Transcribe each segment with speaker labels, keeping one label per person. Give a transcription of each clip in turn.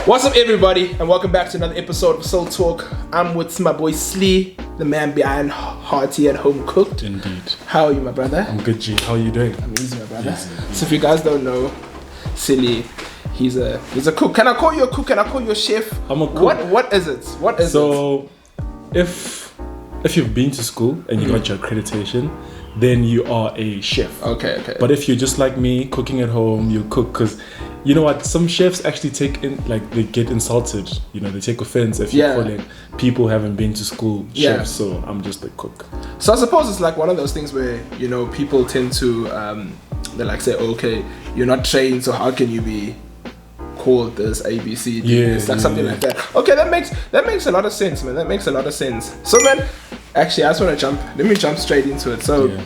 Speaker 1: What's up, everybody, and welcome back to another episode of Soul Talk. I'm with my boy Slee, the man behind Heartyandhomecooked.
Speaker 2: Indeed.
Speaker 1: How are you, my brother?
Speaker 2: I'm good, G. How are you doing?
Speaker 1: I'm easy, my brother.
Speaker 2: Easy.
Speaker 1: So if you guys don't know, Slee, he's a cook. Can I call you a cook? Can I call you a chef?
Speaker 2: I'm a cook.
Speaker 1: What is it? What is it?
Speaker 2: So, if you've been to school and you got your accreditation, then you are a chef.
Speaker 1: Okay.
Speaker 2: But if you're just like me, cooking at home, you cook because you know what? Some chefs actually they get insulted. You know, they take offense if you're calling people who haven't been to school chefs. So I'm just a cook.
Speaker 1: So I suppose it's like one of those things where, you know, people tend to they like say, okay, you're not trained, so how can you be called this ABC? It's like something like that. Okay, that makes a lot of sense, man. That makes a lot of sense. So man, actually, I just want to let me jump straight into it. So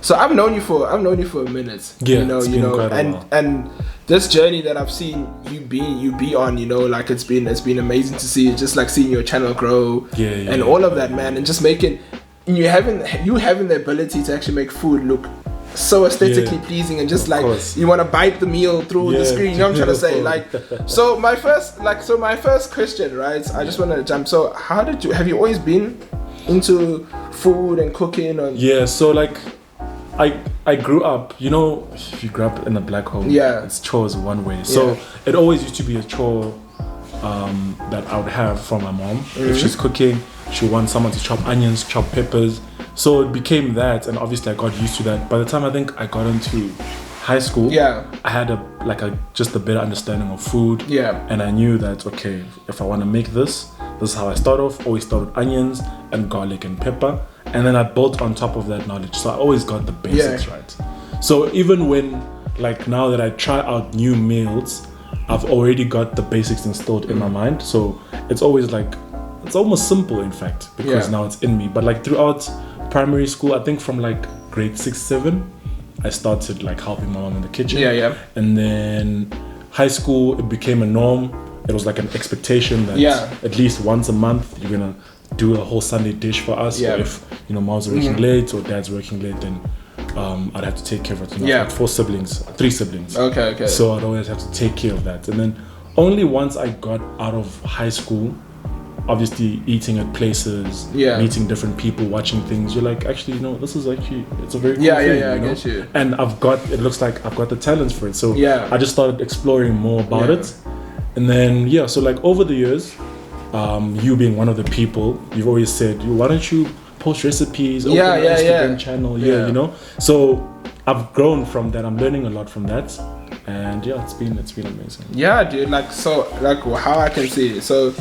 Speaker 1: so I've known you for a minute.
Speaker 2: Yeah,
Speaker 1: you know, and this journey that I've seen you be on, you know, like it's been amazing to see, just like seeing your channel grow and all of that, man, and just making you having the ability to actually make food look so aesthetically pleasing, and just like you want to bite the meal through the screen. You know what I'm trying to say? Like, so my first question, right? I just want to jump. So have you always been into food and cooking?
Speaker 2: So like I grew up, you know, if you grew up in a black home, it's chores one way. So it always used to be a chore that I would have from my mom. If she's cooking, she wants someone to chop onions, chop peppers. So it became that, and obviously I got used to that. By the time I think I got into high school, I had just a better understanding of food. And I knew that, okay, if I want to make this is how I start off. Always start with onions and garlic and pepper. And then I built on top of that knowledge. So I always got the basics right. So even when, like now that I try out new meals, I've already got the basics installed in my mind. So it's always like, it's almost simple in fact, because now it's in me. But like throughout primary school, I think from like grade 6, 7, I started like helping my mom in the kitchen. And then high school, it became a norm. It was like an expectation that at least once a month you're gonna do a whole Sunday dish for us. Or if, you know, mom's working late or dad's working late, then I'd have to take care of it. You know, like 3 siblings. Okay. So I'd always have to take care of that. And then only once I got out of high school, obviously eating at places, meeting different people, watching things, you're like, actually, you know, this is actually, it's a very cool thing,
Speaker 1: I get you.
Speaker 2: And it looks like I've got the talents for it. So I just started exploring more about it. And then, so like over the years, you being one of the people, you've always said, why don't you post recipes, open an Instagram channel, you know? So I've grown from that. I'm learning a lot from that. And it's been amazing. Yeah, dude. Like, so, like, how I can see it. So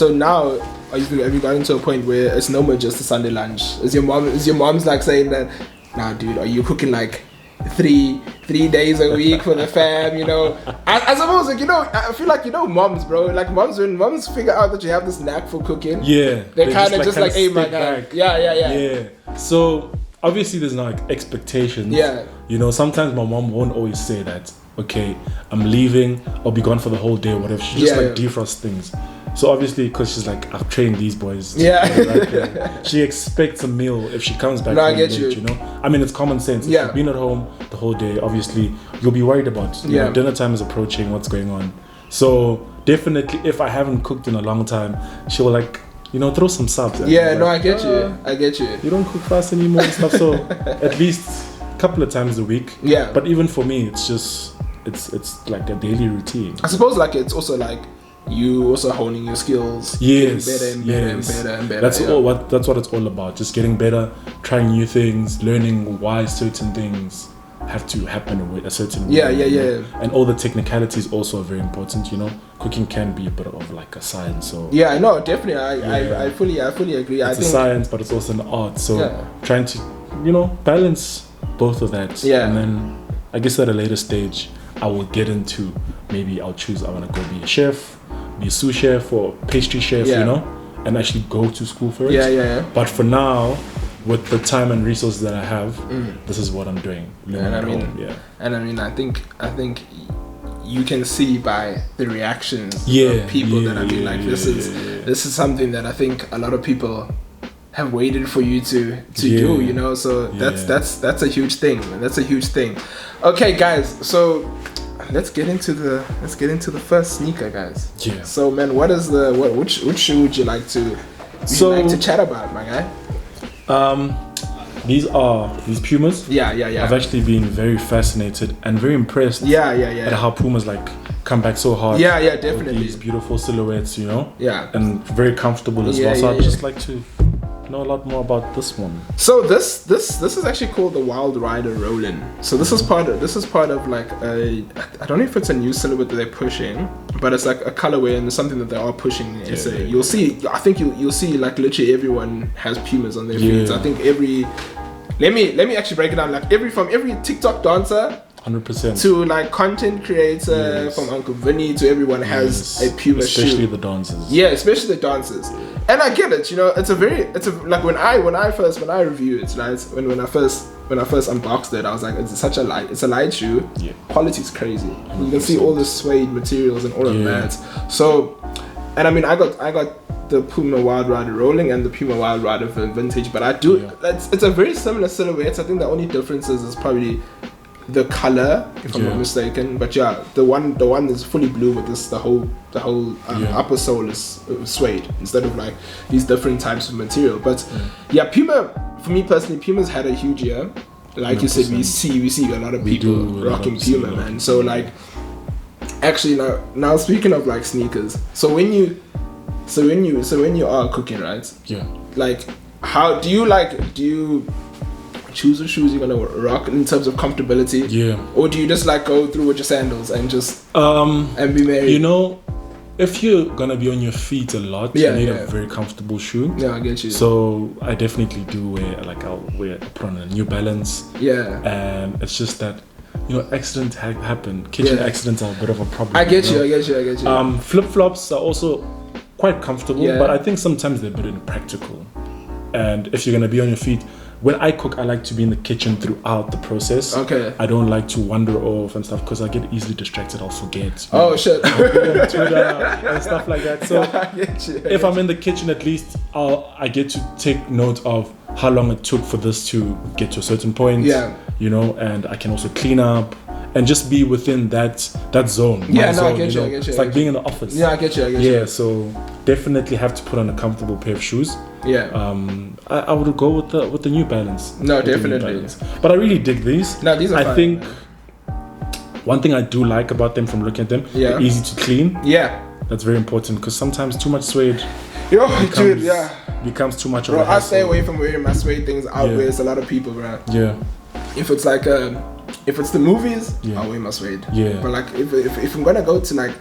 Speaker 2: now, have you gotten to a point where it's no more just a Sunday lunch? Is your mom's like saying that, nah, dude, are you cooking like three days a week for the fam? You know, I suppose, like, you know, I feel like, you know, moms, bro. Like when moms figure out that you have this knack for cooking, they kind of just like, hey, my guy, yeah. So obviously, there's no like expectations. You know, sometimes my mom won't always say that, okay, I'm leaving, I'll be gone for the whole day or whatever. She just like defrosts things. So obviously, because she's like, I've trained these boys. She expects a meal if she comes back home late, you know? I mean, it's common sense. If you've been at home the whole day, obviously, you'll be worried about, you know, dinner time is approaching, what's going on. So definitely, if I haven't cooked in a long time, she'll like, you know, throw some subs.
Speaker 1: I get you.
Speaker 2: You don't cook fast anymore and stuff. So at least a couple of times a week. But even for me, it's just, it's like a daily routine.
Speaker 1: I suppose like it's also like you also honing your skills, getting better and better.
Speaker 2: That's what it's all about. Just getting better, trying new things, learning why certain things have to happen a certain way. And all the technicalities also are very important. You know, cooking can be a bit of like a science. So
Speaker 1: no, definitely, I fully agree.
Speaker 2: It's a science, but it's also an art. So trying to, you know, balance both of that. And then I guess at a later stage, I will get into, maybe I'll choose, I want to go be a chef, be a sous chef or pastry chef, you know, and actually go to school for it. But for now, with the time and resources that I have, this is what I'm doing.
Speaker 1: And I mean, I think you can see by the reactions of people that I mean, like this is something that I think a lot of people have waited for you to do, you know. So that's a huge thing, man. That's a huge thing. Okay, guys, so let's get into the first sneaker, guys.
Speaker 2: Yeah.
Speaker 1: So, man, which shoe would you like to chat about, my guy?
Speaker 2: These Pumas.
Speaker 1: Yeah.
Speaker 2: I've actually been very fascinated and very impressed. At how Pumas like come back so hard.
Speaker 1: Yeah, definitely.
Speaker 2: These beautiful silhouettes, you know.
Speaker 1: Yeah.
Speaker 2: And very comfortable as well. So I'd just like to know a lot more about this one.
Speaker 1: So this is actually called the Wild Rider Rollin. So this is part of like I don't know if it's a new silhouette that they're pushing, but it's like a colorway and something that they are pushing. You'll see. I think you'll see like literally everyone has Pumas on their feet. I think let me actually break it down. Like from every TikTok dancer.
Speaker 2: 100%.
Speaker 1: To like content creator, from Uncle Vinny to everyone has a Puma shoe.
Speaker 2: Especially the dancers.
Speaker 1: Yeah, especially the dancers. And I get it, you know, it's a like when I review it, right? When I first unboxed it, I was like, it's a light shoe.
Speaker 2: Yeah.
Speaker 1: Quality's crazy. 100%. You can see all the suede materials and all of that. So, and I mean, I got the Puma Wild Rider Rolling and the Puma Wild Rider Vintage, but it's a very similar silhouette. I think the only difference is probably the color, if I'm not mistaken. But the one is fully blue with the whole upper sole is suede instead of like these different types of material. But Puma, for me personally, Puma's had a huge year. Like 100%. You said, we see a lot of people rocking Puma, man. So like, actually now speaking of like sneakers, so when you are cooking, right? Yeah. Like, how do you choose the shoes you're gonna rock in terms of comfortability? Yeah. Or do you just like go through with your sandals and just and be merry?
Speaker 2: You know, if you're gonna be on your feet a lot, you need a very comfortable shoe.
Speaker 1: Yeah, I get you.
Speaker 2: So I definitely do I'll put on a New Balance.
Speaker 1: Yeah.
Speaker 2: And it's just that, you know, accidents happen. Kitchen accidents are a bit of a problem.
Speaker 1: I get you.
Speaker 2: Flip flops are also quite comfortable, but I think sometimes they're a bit impractical. And if you're gonna be on your feet, when I cook, I like to be in the kitchen throughout the process.
Speaker 1: Okay.
Speaker 2: I don't like to wander off and stuff because I get easily distracted. I'll forget.
Speaker 1: Oh shit.
Speaker 2: I'll be on Twitter and stuff like that. So if I'm in the kitchen, at least I get to take note of how long it took for this to get to a certain point. Yeah. You know, and I can also clean up and just be within that zone.
Speaker 1: Yeah,
Speaker 2: zone,
Speaker 1: I get you.
Speaker 2: It's like being in the office.
Speaker 1: Yeah, I get you.
Speaker 2: Yeah, so definitely have to put on a comfortable pair of shoes.
Speaker 1: Yeah.
Speaker 2: I would go with the New Balance.
Speaker 1: No, definitely.
Speaker 2: But I really dig these.
Speaker 1: No, these are fine.
Speaker 2: I think one thing I do like about them from looking at them, they're easy to clean.
Speaker 1: Yeah.
Speaker 2: That's very important because sometimes too much suede becomes too much of a hassle.
Speaker 1: I stay away from wearing my suede things out with a lot of people, bro.
Speaker 2: Yeah.
Speaker 1: If it's like if it's the movies, I'll wear my suede.
Speaker 2: Yeah.
Speaker 1: But like if I'm gonna go to like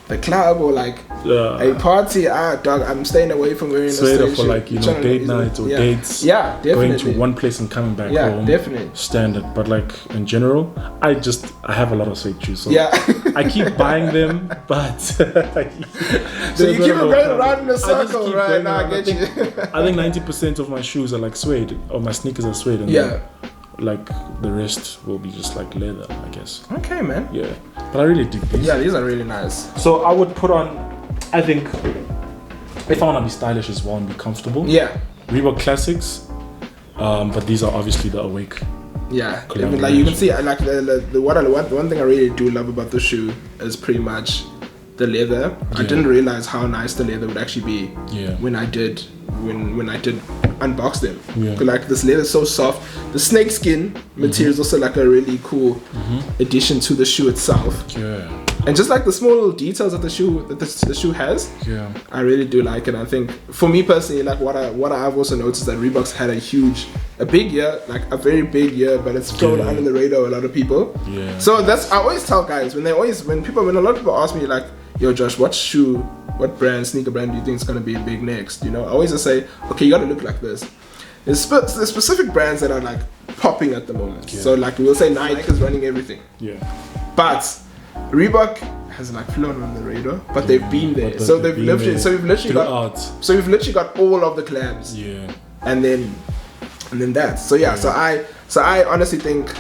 Speaker 1: the club or like a party, dog, I'm staying away from wearing
Speaker 2: suede for like, you know, date nights or dates.
Speaker 1: Yeah, definitely.
Speaker 2: Going to one place and coming back home.
Speaker 1: Yeah, definitely.
Speaker 2: Standard. But like in general, I have a lot of suede shoes. So I keep buying them, but
Speaker 1: so you keep going around in a circle, right? Now I get you.
Speaker 2: I think 90% of my shoes are like suede, or my sneakers are suede, and then, like the rest will be just like leather, I guess.
Speaker 1: Okay, man.
Speaker 2: Yeah, but I really dig these.
Speaker 1: Yeah, these are really nice.
Speaker 2: So I would put on, I think, if I want to be stylish as well and be comfortable.
Speaker 1: Yeah.
Speaker 2: Reebok Classics, but these are obviously the Awake.
Speaker 1: Yeah, even like you can see, like the one thing I really do love about the shoe is pretty much the leather. I didn't realize how nice the leather would actually be. When I did unbox them. Like this leather is so soft. The snake skin material is also like a really cool addition to the shoe itself. And just like the small little details that the shoe has, I really do like it. I think for me personally, like what I've also noticed that Reebok's had a big year, like a very big year, but it's thrown under the radar of a lot of people. So I always tell guys when a lot of people ask me like, yo Josh, what sneaker brand do you think is gonna be big next? You know, I always just say, okay, you gotta look like this. There's specific brands that are like popping at the moment. So like we'll say Nike is running everything. But Reebok has like flown on the radar, but they've been there. So we've literally got all of the collabs. And then that. So I honestly think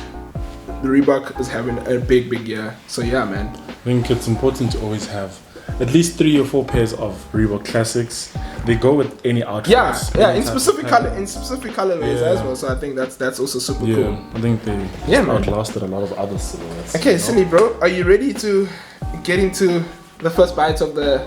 Speaker 1: the Reebok is having a big year. So yeah, man.
Speaker 2: I think it's important to always have at least 3 or 4 pairs of Reebok Classics. they go with any outfits.
Speaker 1: Yeah, in specific colorways as well. So I think that's also super cool.
Speaker 2: I think they outlasted a lot of other silhouettes.
Speaker 1: Okay, Silly bro, are you ready to get into the first bites of the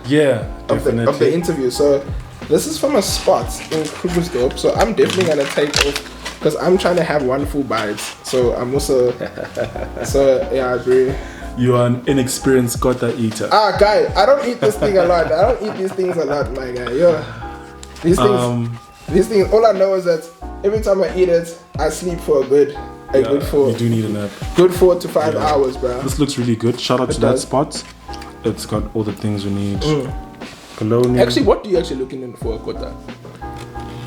Speaker 1: of the interview? So this is from a spot in Krugersdorp. So I'm definitely gonna take off because I'm trying to have one full bite. So I'm also I agree.
Speaker 2: You are an inexperienced kota eater.
Speaker 1: Guy, I don't eat this thing a lot. I don't eat these things a lot, my guy. These things. All I know is that every time I eat it, I sleep for a good
Speaker 2: You do need a nap.
Speaker 1: Good 4 to 5 hours, bro.
Speaker 2: This looks really good. Shout out to that spot. It's got all the things we need. Colonial.
Speaker 1: Actually, what do you actually looking in for a kota?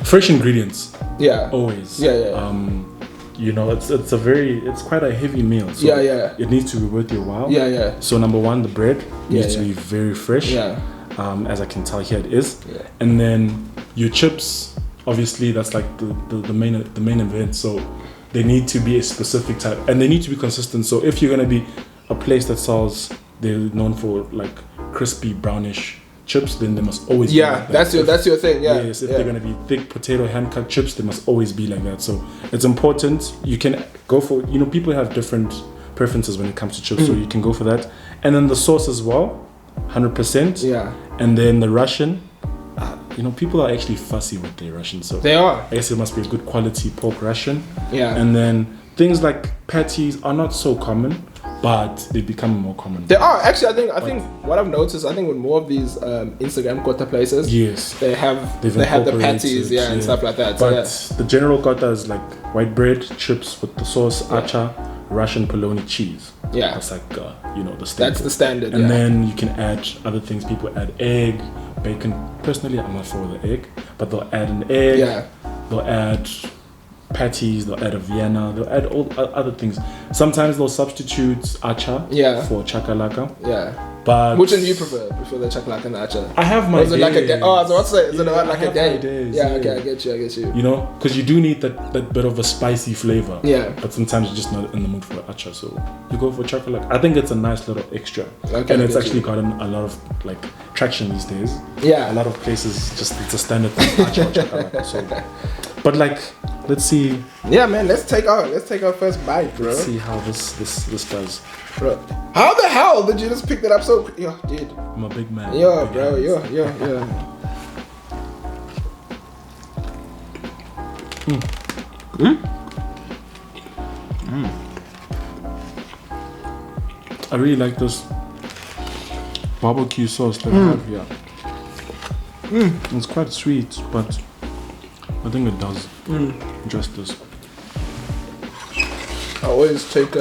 Speaker 2: Fresh ingredients.
Speaker 1: Yeah.
Speaker 2: Always.
Speaker 1: Yeah.
Speaker 2: It's quite a heavy meal. So it needs to be worth your while.
Speaker 1: Yeah.
Speaker 2: So number one, the bread needs to be very fresh.
Speaker 1: Yeah.
Speaker 2: As I can tell here it is.
Speaker 1: Yeah.
Speaker 2: And then your chips, obviously that's like the main event. So they need to be a specific type and they need to be consistent. So if you're gonna be a place that sells, they're known for like crispy brownish chips, then they must always be like that.
Speaker 1: That's your thing.
Speaker 2: If they're gonna be thick potato hand cut chips, they must always be like that. So it's important. You can go for, people have different preferences when it comes to chips, so you can go for that. And then the sauce as well, 100%.
Speaker 1: Yeah.
Speaker 2: And then the Russian, people are actually fussy with their Russian, so
Speaker 1: they are.
Speaker 2: I guess it must be a good quality pork Russian.
Speaker 1: Yeah.
Speaker 2: And then things like patties are not so common, but they become more common.
Speaker 1: They are actually. I think what I've noticed. I think with more of these Instagram kota places, they have the patties, and stuff like that.
Speaker 2: But the general kota is like white bread, chips with the sauce, acha, Russian polony cheese.
Speaker 1: Yeah,
Speaker 2: that's like the staple.
Speaker 1: That's the standard.
Speaker 2: And then you can add other things. People add egg, bacon. Personally, I'm not for the egg, but they'll add an egg.
Speaker 1: Yeah.
Speaker 2: They'll add patties, they'll add a Vienna, they'll add all other things. Sometimes they'll substitute acha for chakalaka.
Speaker 1: Yeah.
Speaker 2: But
Speaker 1: which one do you prefer? Prefer the chakalaka and the acha?
Speaker 2: I have my days.
Speaker 1: Like a day? Oh, I was about to say, is it like a day?
Speaker 2: Days,
Speaker 1: okay, I get you.
Speaker 2: Because you do need that bit of a spicy flavor.
Speaker 1: Yeah.
Speaker 2: But sometimes you're just not in the mood for acha, so you go for chakalaka. I think it's a nice little extra.
Speaker 1: Okay,
Speaker 2: and it's actually gotten a lot of traction these days.
Speaker 1: Yeah.
Speaker 2: A lot of places it's a standard thing, acha or chakalaka. So, but let's see.
Speaker 1: Yeah, man. Let's take our first bite, bro.
Speaker 2: Let's see how this does.
Speaker 1: Bro, how the hell did you just pick that up so quick? Yo, dude.
Speaker 2: I'm a big man.
Speaker 1: Yo, bro. Yo.
Speaker 2: I really like this barbecue sauce that I have here. It's quite sweet, but I think it does justice.
Speaker 1: I always take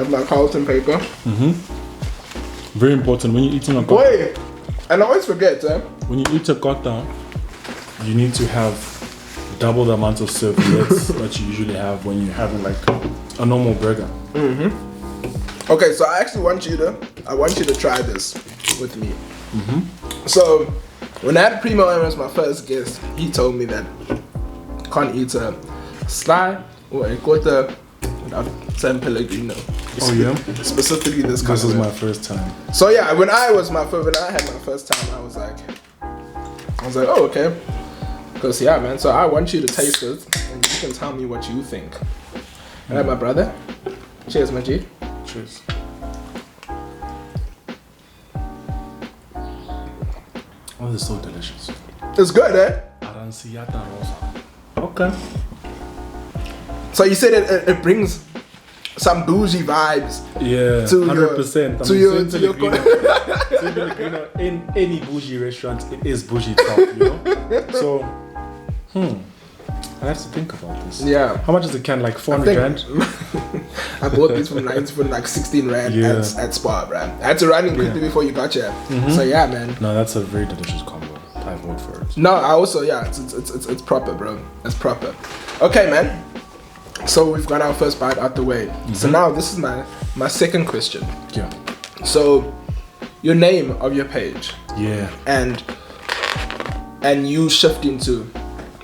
Speaker 1: my Carlton paper.
Speaker 2: Very important when you're eating a kota.
Speaker 1: Wait, and I always forget,
Speaker 2: when you eat a kota, you need to have double the amount of serviettes that you usually have when you're having a normal burger.
Speaker 1: Okay, so I actually want you to try this with me. So when I had Primo as my first guest, he told me that I can't eat a sly or a kota without San Pellegrino.
Speaker 2: Oh yeah.
Speaker 1: Specifically this kind.
Speaker 2: This is my first time.
Speaker 1: So yeah, when I had my first time, I was like, oh okay. Because yeah, man. So I want you to taste it, and you can tell me what you think. All right, my brother. Cheers, my G.
Speaker 2: Cheers. Oh, this is so delicious.
Speaker 1: It's good, eh?
Speaker 2: Arancillata rosa. Okay.
Speaker 1: So you said it brings some bougie vibes.
Speaker 2: Yeah,
Speaker 1: to
Speaker 2: 100%.
Speaker 1: To your
Speaker 2: Pellegrino, in any bougie restaurant, it is bougie top, So, I have to think about this.
Speaker 1: Yeah.
Speaker 2: How much is a can? Like 400 rand?
Speaker 1: I bought this from 16 rand at Spa, bro. I had to run in quickly before you got here. So yeah, man.
Speaker 2: No, that's a very delicious combo. I vote for it.
Speaker 1: No, I also it's proper, bro. It's proper. Okay, man. So we've got our first bite out the way. So now this is my second question.
Speaker 2: Yeah.
Speaker 1: So your name of your page.
Speaker 2: Yeah.
Speaker 1: And you shift into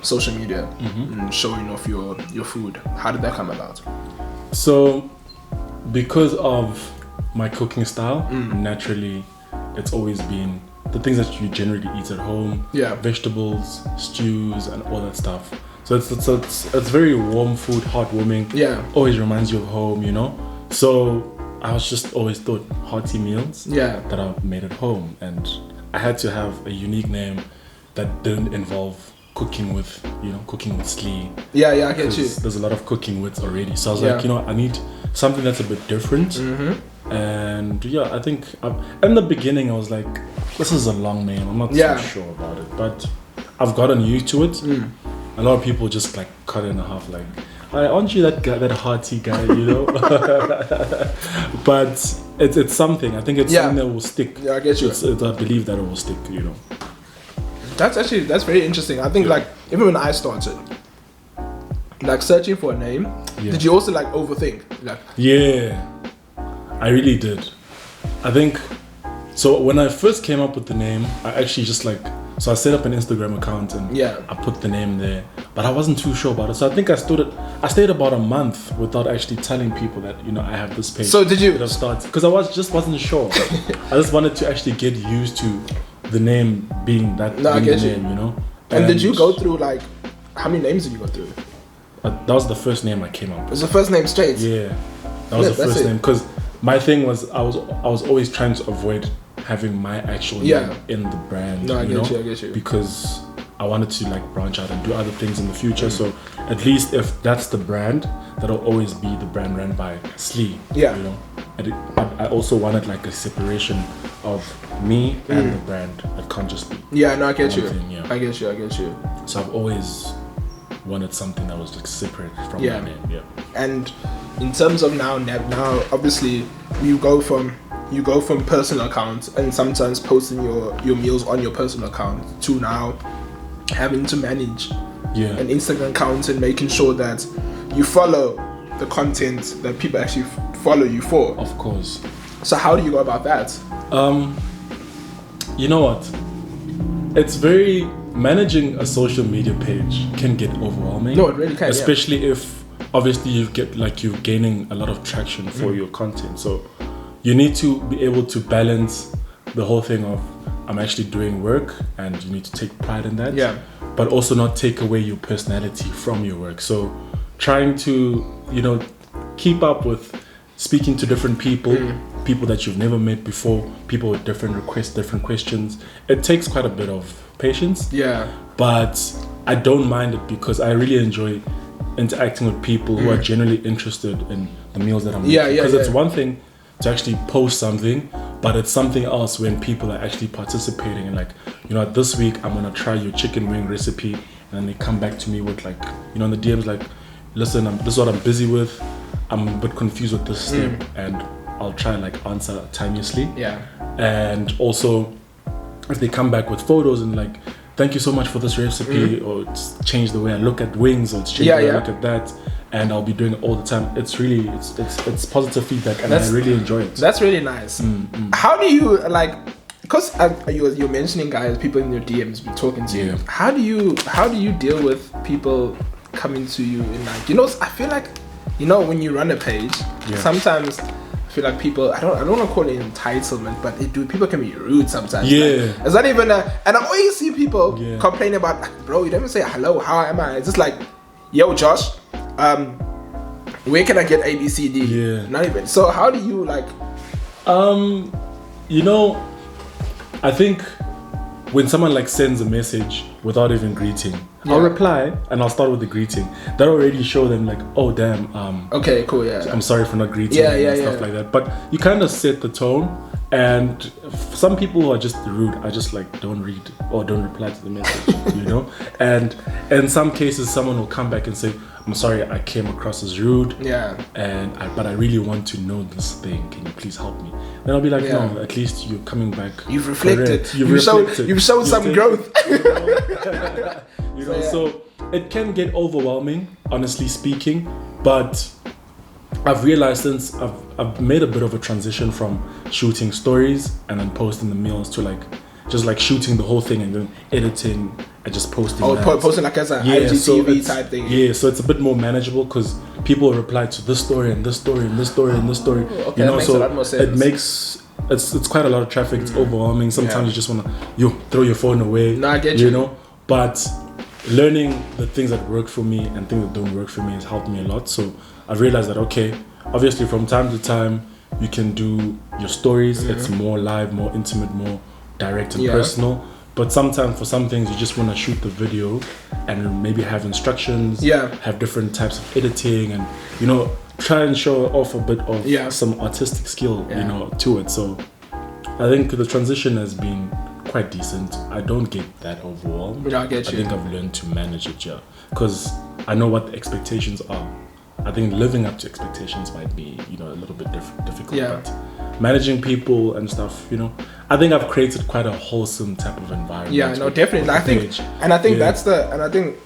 Speaker 1: social media and showing off your food. How did that come about?
Speaker 2: So because of my cooking style, naturally it's always been the things that you generally eat at home.
Speaker 1: Yeah.
Speaker 2: Vegetables, stews, and all that stuff. So it's very warm food, heartwarming.
Speaker 1: Yeah.
Speaker 2: Always reminds you of home, you know. So I was just always thought hearty meals.
Speaker 1: Yeah.
Speaker 2: That are made at home, and I had to have a unique name that didn't involve cooking with slee.
Speaker 1: Yeah, I get you.
Speaker 2: There's a lot of cooking with already. So I was like, I need something that's a bit different.
Speaker 1: Mm-hmm.
Speaker 2: And I think in the beginning I was like, this is a long name. I'm not so sure about it, but I've gotten used to it. A lot of people just like cut it in half, like, aren't you that guy, that hearty guy, you know? But it's something. I think it's something that will stick.
Speaker 1: Yeah, I get you.
Speaker 2: I believe that it will stick, you know.
Speaker 1: That's very interesting. I think like even when I started, like searching for a name, did you also like overthink? Like,
Speaker 2: yeah, I really did. I think so. When I first came up with the name, I actually just like, so I set up an Instagram account and I put the name there, but I wasn't too sure about it. So I think I stayed about a month without actually telling people that I have this page.
Speaker 1: So did you?
Speaker 2: Because I wasn't sure. I just wanted to actually get used to the name being that name, you know.
Speaker 1: And did you go through like, how many names did you go through?
Speaker 2: That was the first name I came up with.
Speaker 1: It was the first name straight?
Speaker 2: Yeah, that was the first name, because my thing was I was always trying to avoid having my actual name in the brand.
Speaker 1: No, I get you.
Speaker 2: Because I wanted to like branch out and do other things in the future. So at least if that's the brand, that'll always be the brand ran by Slee.
Speaker 1: Yeah.
Speaker 2: You know, and I also wanted like a separation of me and the brand. It can't just be.
Speaker 1: Yeah, no, I get you.
Speaker 2: Thing,
Speaker 1: I get you.
Speaker 2: So I've always wanted something that was like separate from my name. Yeah.
Speaker 1: And in terms of now obviously you go from personal accounts and sometimes posting your meals on your personal account to now having to manage an Instagram account and making sure that you follow the content that people actually follow you for.
Speaker 2: Of course.
Speaker 1: So how do you go about that?
Speaker 2: You know what? It's very managing a social media page can get overwhelming.
Speaker 1: No, it really can.
Speaker 2: Especially if obviously you're gaining a lot of traction for your content. So you need to be able to balance the whole thing of I'm actually doing work and you need to take pride in that.
Speaker 1: Yeah.
Speaker 2: But also not take away your personality from your work. So trying to, keep up with speaking to different people, people that you've never met before, people with different requests, different questions. It takes quite a bit of patience.
Speaker 1: Yeah.
Speaker 2: But I don't mind it because I really enjoy interacting with people who are genuinely interested in the meals that I'm making. Because it's one thing to actually post something, but it's something else when people are actually participating and like, this week I'm gonna try your chicken wing recipe, and then they come back to me with like, in the DMs like, listen, this is what I'm busy with. I'm a bit confused with this step, and I'll try and like answer timelessly.
Speaker 1: Yeah.
Speaker 2: And also, if they come back with photos and like, thank you so much for this recipe, or it's changed the way I look at wings, or it's changed the way I look at that, and I'll be doing it all the time. It's really, it's positive feedback, and I really enjoy it.
Speaker 1: That's really nice. How do you like? Because you're mentioning guys, people in your DMs be talking to you. How do you deal with people coming to you in like, I feel like, when you run a page, sometimes I feel like people, I don't want to call it entitlement, but people can be rude sometimes.
Speaker 2: Yeah.
Speaker 1: Like, it's not even and I always see people complain about, bro, you don't even say hello, how am I? It's just like, yo, Josh, where can I get ABCD?
Speaker 2: Yeah.
Speaker 1: Not even. So how do you like?
Speaker 2: I think when someone like sends a message without even greeting, I'll reply and I'll start with the greeting. That already show them like, oh damn,
Speaker 1: okay, cool,
Speaker 2: I'm sorry for not greeting and stuff like that. But you kind of set the tone, and some people who are just rude, I just like don't read or don't reply to the message, And in some cases, someone will come back and say, I'm sorry, I came across as rude.
Speaker 1: Yeah.
Speaker 2: But I really want to know this thing. Can you please help me? Then I'll be like, no, at least you're coming back.
Speaker 1: You've reflected. You've shown some growth.
Speaker 2: So it can get overwhelming, honestly speaking. But I've realized since I've made a bit of a transition from shooting stories and then posting the meals to like just like shooting the whole thing and then editing and just posting.
Speaker 1: Posting like as a IGTV type thing.
Speaker 2: Yeah, so it's a bit more manageable because people reply to this story and this story and this story and this story.
Speaker 1: Okay, that makes a lot more sense.
Speaker 2: It makes it's quite a lot of traffic. It's overwhelming. Sometimes you just want to throw your phone away.
Speaker 1: No, I get you.
Speaker 2: You know, but learning the things that work for me and things that don't work for me has helped me a lot. So I've realized that, okay, obviously from time to time you can do your stories. It's more live, more intimate, more direct and personal. But sometimes for some things you just want to shoot the video and maybe have instructions, have different types of editing, and you know, try and show off a bit of some artistic skill, you know, to it. So I think the transition has been quite decent. I don't get that overwhelmed.
Speaker 1: I get you.
Speaker 2: I think I've learned to manage it, because I know what the expectations are. I think living up to expectations might be, you know, a little bit difficult. But managing people and stuff, you know, I think I've created quite a wholesome type of environment.
Speaker 1: Yeah, no, definitely. I think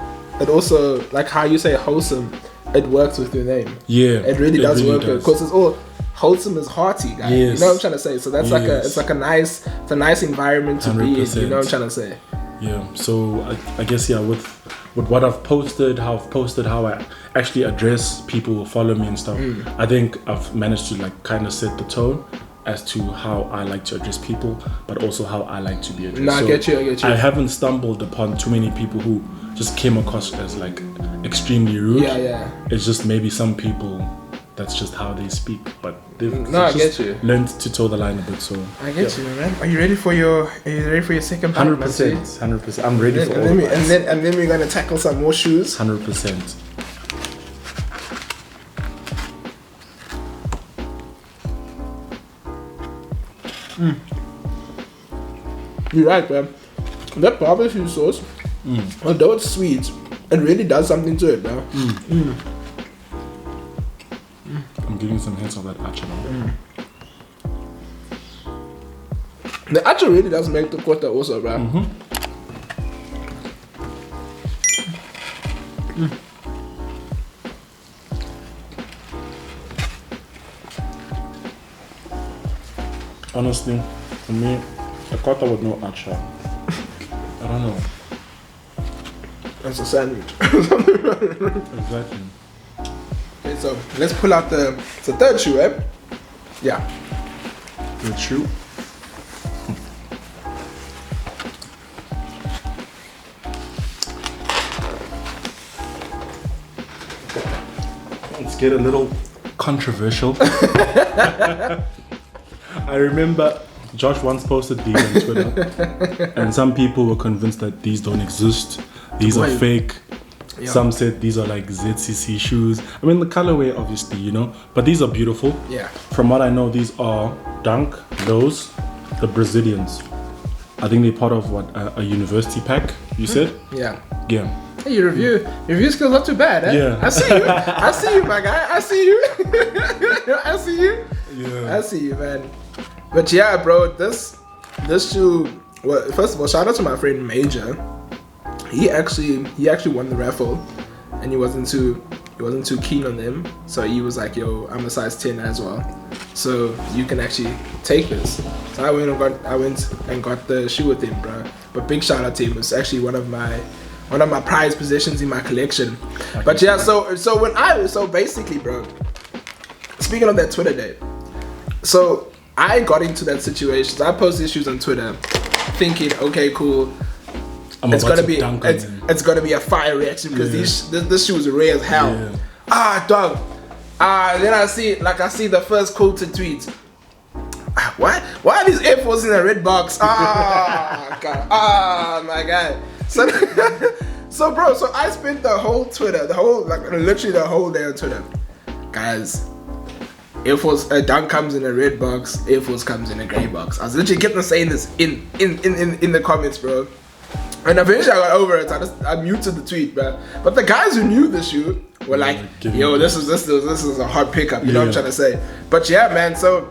Speaker 1: it also, like how you say wholesome, it works with your name. Yeah, it really does work because it's all wholesome is hearty, guys. Yes. You know what I'm trying to say? So that's like a nice environment to 100%. Be in. You know what I'm trying to say?
Speaker 2: Yeah. So I guess with what I've posted, how I actually address people who follow me and stuff. I think I've managed to like kind of set the tone as to how I like to address people, but also how I like to be addressed.
Speaker 1: No, I get you.
Speaker 2: I haven't stumbled upon too many people who just came across as like extremely rude. Yeah. It's just maybe some people, that's just how they speak, but they've learned to toe the line a bit. So
Speaker 1: I get you, man. Are you ready for your second part?
Speaker 2: 100%. I'm ready for all of it.
Speaker 1: And then we're gonna tackle some more shoes.
Speaker 2: 100%.
Speaker 1: You're right, man. That barbecue sauce, although it's sweet, it really does something to it, man.
Speaker 2: I'm getting some hints of that acha now.
Speaker 1: The acha really does make the kota also, bro.
Speaker 2: Honestly, for me, a kota with no acha, I don't know.
Speaker 1: It's a sandwich.
Speaker 2: Exactly.
Speaker 1: Okay, so let's pull out the third shoe, eh? Yeah.
Speaker 2: Third shoe. Let's get a little controversial. I remember Josh once posted these on Twitter, and some people were convinced that these don't exist. These are fake. Yeah. Some said these are like ZCC shoes. I mean, the colorway, obviously, you know, but these are beautiful.
Speaker 1: Yeah.
Speaker 2: From what I know, these are Dunk, those, the Brazilians. I think they're part of a university pack, you said?
Speaker 1: Yeah.
Speaker 2: Yeah.
Speaker 1: Hey, your review skills not too bad, eh?
Speaker 2: Yeah.
Speaker 1: I see you, my guy. I see you.
Speaker 2: Yeah.
Speaker 1: I see you, man. But yeah, bro, this shoe. Well, first of all, shout out to my friend Major. He actually won the raffle, and he wasn't too keen on them. So he was like, "Yo, I'm a size 10 as well, so you can actually take this." So I went and got the shoe with him, bro. But big shout out to him. It's actually one of my prized possessions in my collection. But yeah, so basically, bro. Speaking of that Twitter date, so I got into that situation. So I posted shoes on Twitter, thinking, okay, cool. It's gonna be a fire reaction because this shoe is rare as hell. Yeah. Dog. Then I see the first quoted tweet. Why are these Air Force in a red box? God. My God. So bro, I spent the whole literally the whole day on Twitter, guys. Air Force Dunk comes in a red box. Air Force comes in a grey box. I was literally getting saying this in the comments, bro. And eventually I got over it. I muted the tweet, bro. But the guys who knew the shoe were like, "Yo, this is a hard pickup." You know what I'm trying to say? But yeah, man. So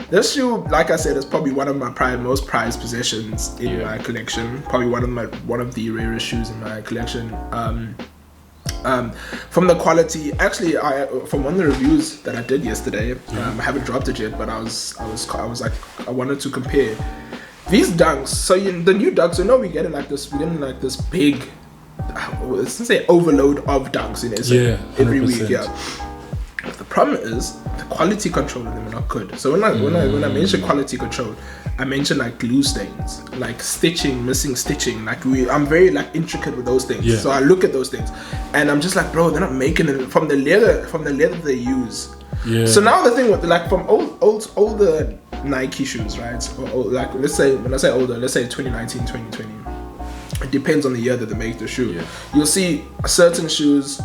Speaker 1: this shoe, like I said, is probably one of my most prized possessions in my collection. Probably one of the rarest shoes in my collection. From the quality, actually, from one of the reviews that I did yesterday, I haven't dropped it yet, but I was like, I wanted to compare these dunks. So the new dunks, we're getting like this big, let's say overload of dunks in it. So every week, The problem is the quality control of them are not good. So when I mention quality control, I mention like glue stains, like stitching, missing stitching. Like I'm very like intricate with those things. Yeah. So I look at those things, and I'm just like, bro, they're not making it from the leather they use. Yeah. So now the thing with like from older Nike shoes, right? Or like let's say when I say older, let's say 2019, 2020. It depends on the year that they make the shoe. Yeah. You'll see certain shoes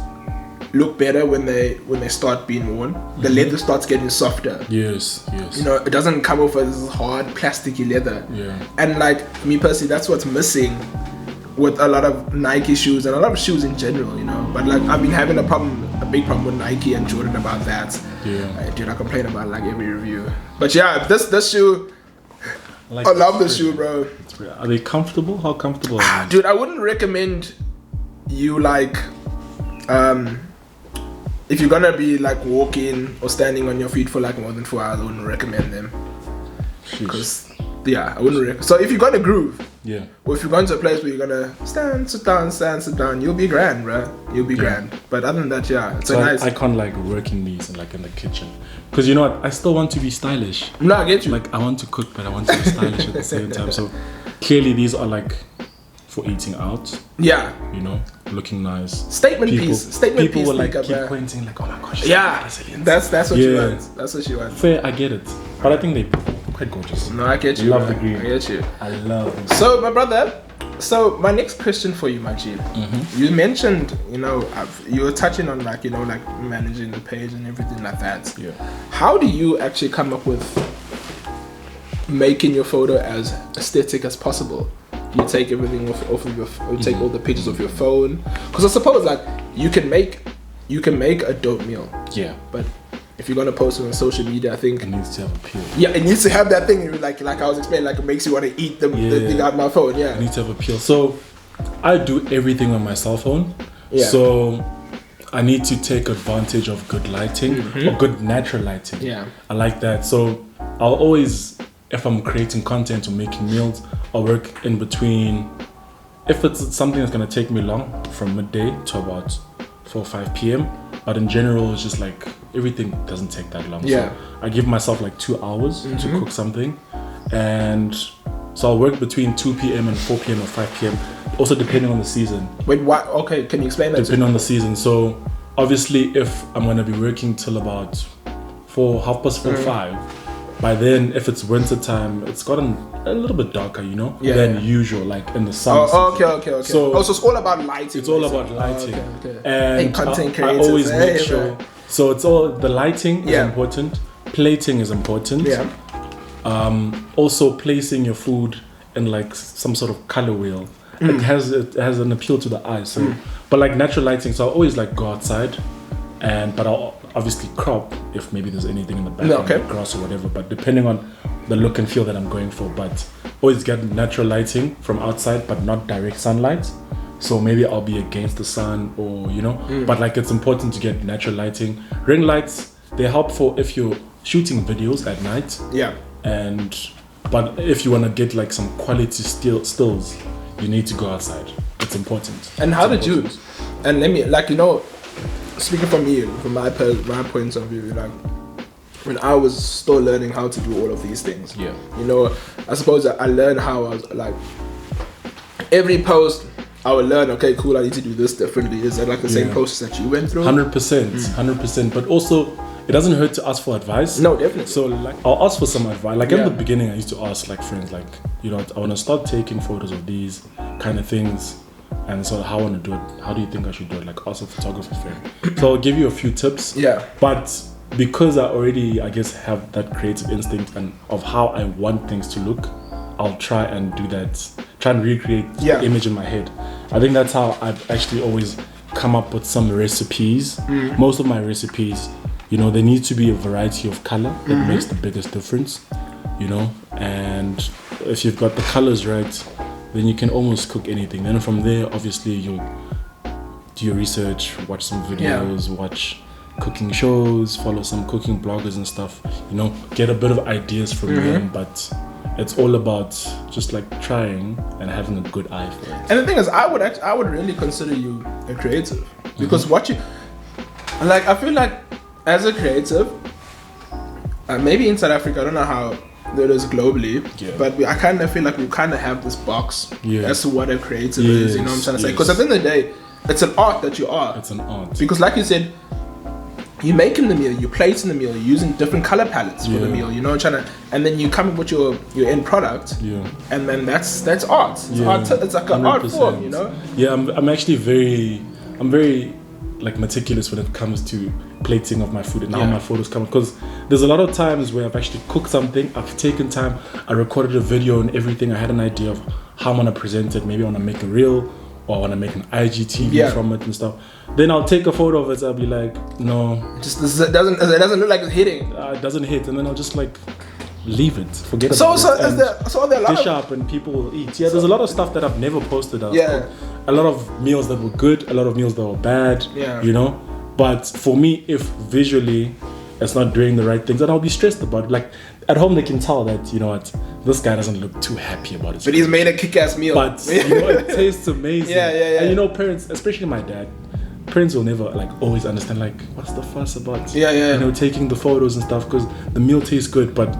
Speaker 1: look better when they start being worn. The leather starts getting softer.
Speaker 2: Yes.
Speaker 1: You know, it doesn't come off as hard plasticky leather.
Speaker 2: Yeah.
Speaker 1: And like me personally, that's what's missing with a lot of Nike shoes and a lot of shoes in general, you know. But like I've been having a big problem with Nike and Jordan about that.
Speaker 2: Yeah.
Speaker 1: Dude, I complain about like every review. But yeah, this shoe, I love this shoe, bro.
Speaker 2: Are they comfortable? How comfortable are they?
Speaker 1: Dude, I wouldn't recommend you like if you're gonna be like walking or standing on your feet for like more than 4 hours, I wouldn't recommend them. Because I wouldn't recommend. So if you're gonna groove, or if you're going to a place where you're gonna sit down, you'll be grand, bro. You'll be grand. But other than that, it's
Speaker 2: so
Speaker 1: a nice.
Speaker 2: I can't like work in these and like in the kitchen, because you know what? I still want to be stylish.
Speaker 1: No, I get you.
Speaker 2: Like I want to cook, but I want to be stylish at the same time. So clearly, these are like for eating out.
Speaker 1: Yeah.
Speaker 2: You know, looking nice.
Speaker 1: Statement piece.
Speaker 2: People will like keep pointing like, oh my gosh.
Speaker 1: That's what you want. That's what you want.
Speaker 2: Fair, I get it. But I think they're quite gorgeous.
Speaker 1: No, I get you.
Speaker 2: Love the green.
Speaker 1: I get you.
Speaker 2: I love it.
Speaker 1: So, my brother, my next question for you, Marc, you mentioned, you know, you were touching on like, you know, like managing the page and everything like that.
Speaker 2: Yeah.
Speaker 1: How do you actually come up with making your photo as aesthetic as possible? You take everything off of your, you take all the pictures off your phone, because I suppose like you can make a dope meal.
Speaker 2: Yeah.
Speaker 1: But if you're gonna post it on social media, I think
Speaker 2: it needs to have appeal.
Speaker 1: Yeah, it needs to have that thing like I was explaining, like it makes you want to eat the thing out of my phone. Yeah.
Speaker 2: It needs to have appeal. So I do everything on my cell phone. Yeah. So I need to take advantage of good lighting or good natural lighting.
Speaker 1: Yeah.
Speaker 2: I like that. So I'll always, if I'm creating content or making meals, I'll work in between. If it's something that's gonna take me long, from midday to about 4 or 5 p.m. But in general, it's just like everything doesn't take that long.
Speaker 1: Yeah.
Speaker 2: So I give myself like 2 hours to cook something, and so I'll work between 2 p.m. and 4 p.m. or 5 p.m. Also depending on the season.
Speaker 1: Wait, what? Okay, can you explain that?
Speaker 2: Depending on the season. So obviously, if I'm gonna be working till about 4:30, 5. By then, if it's winter time, it's gotten a little bit darker, you know, than usual, like in the summer.
Speaker 1: Okay. So it's all about lighting.
Speaker 2: It's all about lighting.
Speaker 1: Okay.
Speaker 2: And
Speaker 1: content
Speaker 2: I always make sure. So it's all, the lighting is important, plating is important.
Speaker 1: Yeah.
Speaker 2: Also placing your food in like some sort of color wheel. It has an appeal to the eye. So, but like natural lighting, so I always like go outside, but I'll obviously crop if maybe there's anything in the background, like grass or whatever, but depending on the look and feel that I'm going for. But always get natural lighting from outside, but not direct sunlight. So maybe I'll be against the sun, or you know, but like it's important to get natural lighting. Ring lights, they're helpful if you're shooting videos at night.
Speaker 1: Yeah.
Speaker 2: But if you want to get like some quality stills, you need to go outside. It's important.
Speaker 1: And how did you? And let me, like, you know, speaking from me, from my point of view, like when I was still learning how to do all of these things.
Speaker 2: Yeah.
Speaker 1: You know, I suppose I learned how I was like every post. I would learn, okay, cool, I need to do this differently. Is that like the same process that you went through?
Speaker 2: 100%. But also, it doesn't hurt to ask for advice.
Speaker 1: No, definitely.
Speaker 2: So like, I'll ask for some advice. Like in the beginning, I used to ask like friends, like, you know, I want to start taking photos of these kind of things. And so how I want to do it, how do you think I should do it? Like ask a photographer friend. So I'll give you a few tips.
Speaker 1: Yeah.
Speaker 2: But because I already, I guess, have that creative instinct and of how I want things to look, I'll try and do that. Try and recreate the image in my head. I think that's how I've actually always come up with some recipes. Most of my recipes, you know, there needs to be a variety of color that makes the biggest difference, you know. And if you've got the colors right, then you can almost cook anything. Then from there, obviously, you'll do your research, watch some videos, watch cooking shows, follow some cooking bloggers and stuff, you know, get a bit of ideas from them. But it's all about just like trying and having a good eye for it.
Speaker 1: And the thing is, I would really consider you a creative, because what you like, I feel like as a creative, maybe in South Africa, I don't know how it is globally, but I kind of feel like we kind of have this box as to what a creative is, you know what I'm trying to say? Because at the end of the day, it's an art that you are.
Speaker 2: It's an art.
Speaker 1: Because like you said, you're making the meal, you're plating the meal, you're using different color palettes for the meal, you know, and then you come up with your end product, and then that's art. It's art. It's like an 100%. Art form, you know.
Speaker 2: Yeah, I'm actually very like meticulous when it comes to plating of my food and how my photos come, because there's a lot of times where I've actually cooked something, I've taken time, I recorded a video and everything, I had an idea of how I'm gonna present it, maybe I wanna make a reel or I wanna make an IGTV from it and stuff. Then I'll take a photo of it, I'll be like, no,
Speaker 1: it doesn't look like it's hitting.
Speaker 2: It doesn't hit, and then I'll just like leave it, forget
Speaker 1: about
Speaker 2: it.
Speaker 1: So are there a lot
Speaker 2: dish up and people will eat. Yeah, there's a lot of stuff that I've never posted. A lot of meals that were good, a lot of meals that were bad. You know, but for me, if visually it's not doing the right things, then I'll be stressed about it. Like at home, they can tell that, you know what, this guy doesn't look too happy about it.
Speaker 1: But he's made a kick-ass meal.
Speaker 2: But you know, it tastes amazing. And you know, parents, especially my dad, parents will never like always understand like what's the fuss about. You know, taking the photos and stuff, because the meal tastes good, but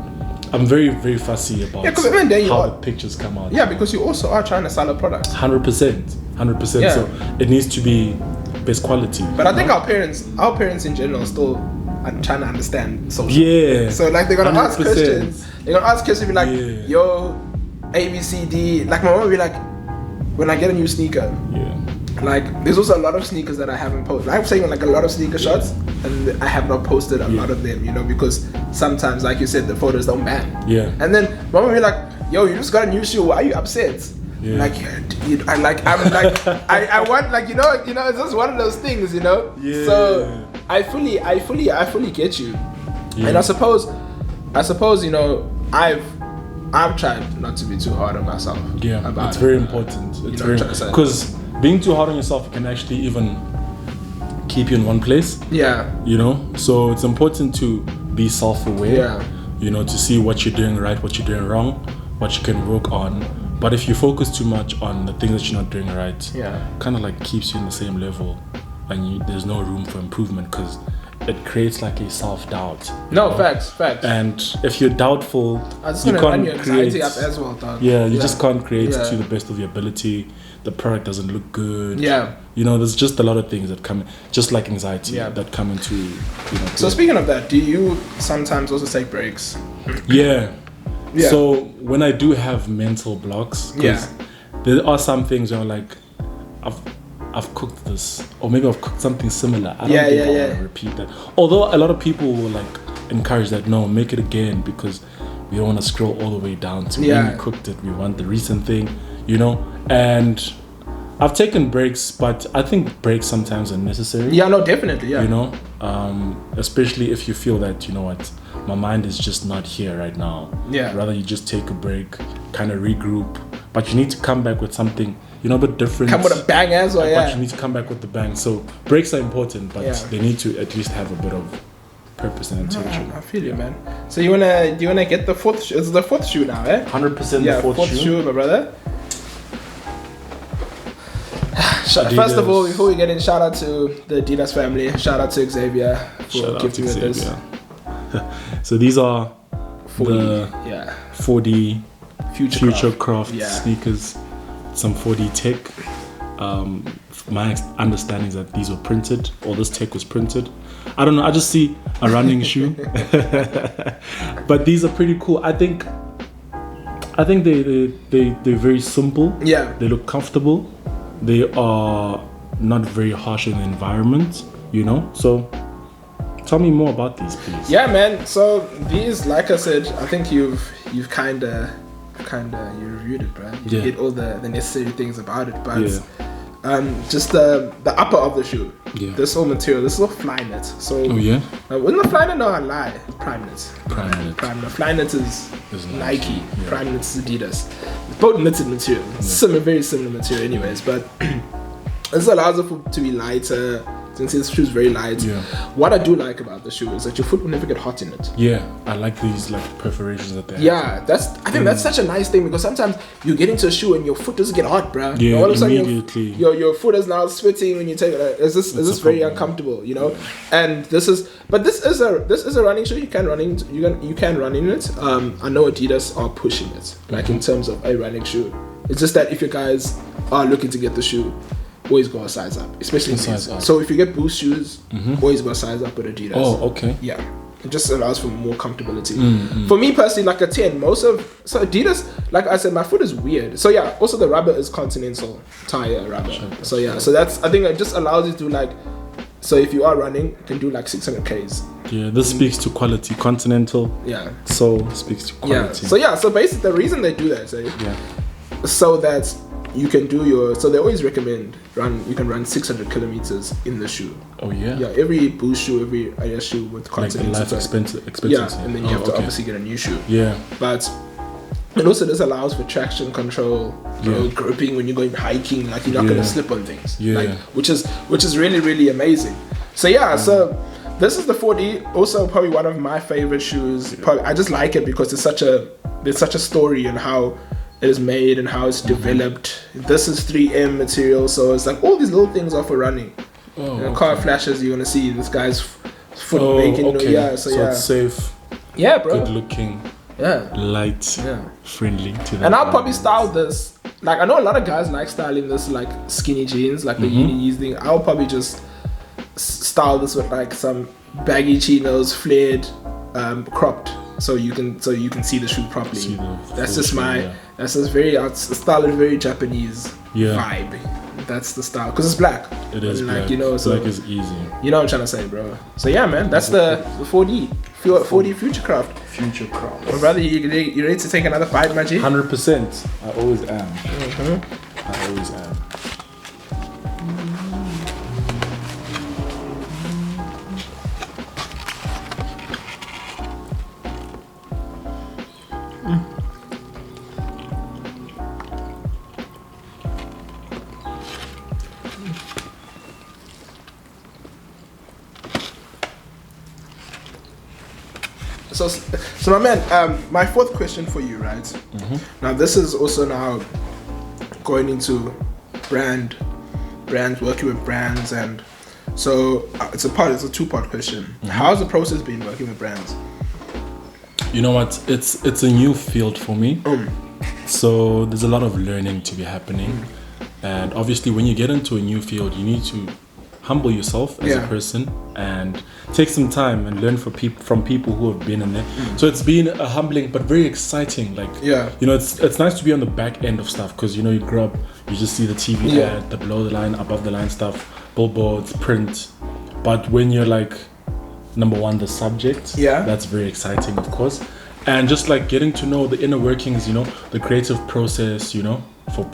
Speaker 2: I'm very, very fussy about how the pictures come out.
Speaker 1: Yeah, because you also are trying to sell a product.
Speaker 2: 100%. Yeah. So it needs to be best quality.
Speaker 1: But I think our parents in general still are trying to understand social.
Speaker 2: Yeah.
Speaker 1: So like they're gonna ask questions. They're gonna ask questions, be like, yo, A, B, C, D. Like my mom will be like, when I get a new sneaker. Like there's also a lot of sneakers that I haven't posted. I'm saying like a lot of sneaker shots, and I have not posted a lot of them, you know, because sometimes, like you said, the photos don't bang. And then mom will be like, yo, you just got a new shoe, why are you upset? Like I want, like, you know, it's just one of those things, you know. So I fully get you. And I suppose, you know, I've tried not to be too hard on myself.
Speaker 2: It's very important. It's very, because being too hard on yourself can actually even keep you in one place. You know, so it's important to be self-aware. You know, to see what you're doing right, what you're doing wrong, what you can work on. But if you focus too much on the things that you're not doing right, kind of like keeps you in the same level, and there's no room for improvement, because it creates like a self-doubt.
Speaker 1: No, facts.
Speaker 2: And if you're doubtful,
Speaker 1: you can't create up as well, dog.
Speaker 2: You just can't create to the best of your ability. The product doesn't look good. You know, there's just a lot of things that come, just like anxiety, that come into, you know.
Speaker 1: So speaking of that, do you sometimes also take breaks?
Speaker 2: So when I do have mental blocks, because there are some things where I'm like, I've cooked this, or maybe I've cooked something similar. I don't think I want to repeat that. Although a lot of people will like encourage that, no, make it again, because we don't want to scroll all the way down to when we cooked it. We want the recent thing, you know. And I've taken breaks, but I think breaks sometimes are necessary.
Speaker 1: Definitely.
Speaker 2: You know, especially if you feel that, you know what, my mind is just not here right now. Rather you just take a break, kind of regroup, but you need to come back with something, you know, a bit different.
Speaker 1: Come with a bang as well.
Speaker 2: But you need to come back with the bang. So breaks are important, but they need to at least have a bit of purpose and intention.
Speaker 1: I feel you, man. So do you wanna get the fourth shoe? It's the fourth shoe now,
Speaker 2: 100% the fourth shoe,
Speaker 1: my brother. First of all, before we get in, shout out to the Adidas family. Shout out to Xavier for gifting with this.
Speaker 2: So these are 4D Future Craft sneakers, some 4D tech. My understanding is that these were printed, or this tech was printed. I don't know, I just see a running shoe. But these are pretty cool. I think they're very simple. They look comfortable. They are not very harsh in the environment, you know. So tell me more about these, please.
Speaker 1: Yeah, man. So these, like I said, I think you've kind of you reviewed it, bro. You did all the necessary things about it, but just the upper of the shoe. This whole material, this is all Flyknit. So wasn't the Flyknit? No, I lie. Primeknit. Flyknit is Nike. Primeknit is Adidas. It's both knitted material. Very similar material, anyways. But this allows it to be lighter. Since this shoe is very light.
Speaker 2: Yeah.
Speaker 1: What I do like about the shoe is that your foot will never get hot in it.
Speaker 2: Yeah, I like these like perforations that they have.
Speaker 1: Yeah, I think that's such a nice thing, because sometimes you get into a shoe and your foot doesn't get hot, bro.
Speaker 2: Yeah,
Speaker 1: all of a sudden
Speaker 2: immediately.
Speaker 1: Your foot is now sweating when you take it. Is this very uncomfortable, you know? And this is a running shoe. You can run in it. I know Adidas are pushing it, like in terms of a running shoe. It's just that if you guys are looking to get the shoe, always go a size up, especially size up. So if you get Boost shoes, always go a size up with Adidas.
Speaker 2: Oh, okay.
Speaker 1: Yeah, it just allows for more comfortability. For me personally, like a 10, so Adidas, like I said, my foot is weird. So yeah, also the rubber is Continental tire rubber. So yeah, so that's, I think it just allows you to like, so if you are running, you can do like 600 Ks.
Speaker 2: Yeah, this speaks to quality. Continental.
Speaker 1: Yeah.
Speaker 2: So speaks to quality.
Speaker 1: So basically the reason they do that, so that you can do so they always recommend you can run 600 kilometers in the shoe.
Speaker 2: Oh yeah.
Speaker 1: Yeah, every Boost shoe, every Adidas shoe with Continental.
Speaker 2: Like the life expectancy.
Speaker 1: Yeah, and then you have to obviously get a new shoe.
Speaker 2: Yeah.
Speaker 1: But and also this allows for traction control, gripping when you're going hiking, like you're not gonna slip on things. Yeah. Like, which is really, really amazing. So so this is the 4D, also probably one of my favorite shoes. Probably, I just like it because there's such a story in how it is made and how it's developed. This is 3M material, so it's like all these little things are for running. Car flashes, you're gonna see this guy's foot making. So
Speaker 2: it's safe.
Speaker 1: Yeah, bro.
Speaker 2: Good looking.
Speaker 1: Yeah.
Speaker 2: Light. Yeah. Friendly to them.
Speaker 1: And I'll probably style this. Like I know a lot of guys like styling this like skinny jeans, like the uni thing. I'll probably just style this with like some baggy chinos, flared, cropped, so you can see the shoe properly. That's just that's just style is very Japanese vibe. That's the style because it's black.
Speaker 2: It is
Speaker 1: black.
Speaker 2: Black.
Speaker 1: You know, so
Speaker 2: black is easy.
Speaker 1: You know what I'm trying to say, bro. So yeah, man, that's the 4D Futurecraft.
Speaker 2: Futurecraft.
Speaker 1: Well, brother, you ready to take another bite, my G?
Speaker 2: 100%. I always am. I always am.
Speaker 1: So my man, my fourth question for you, right? Now this is also now going into brands, working with brands, and so it's a 2-part question. How's the process been working with brands?
Speaker 2: You know what? It's a new field for me. So there's a lot of learning to be happening, and obviously when you get into a new field, you need to humble yourself as a person and take some time and learn from people who have been in there. So it's been a humbling but very exciting. Like, you know, it's nice to be on the back end of stuff because, you know, you grow up, you just see the TV ad, the below the line, above the line stuff, billboards, print. But when you're like, number one, the subject, that's very exciting, of course. And just like getting to know the inner workings, you know, the creative process, you know, for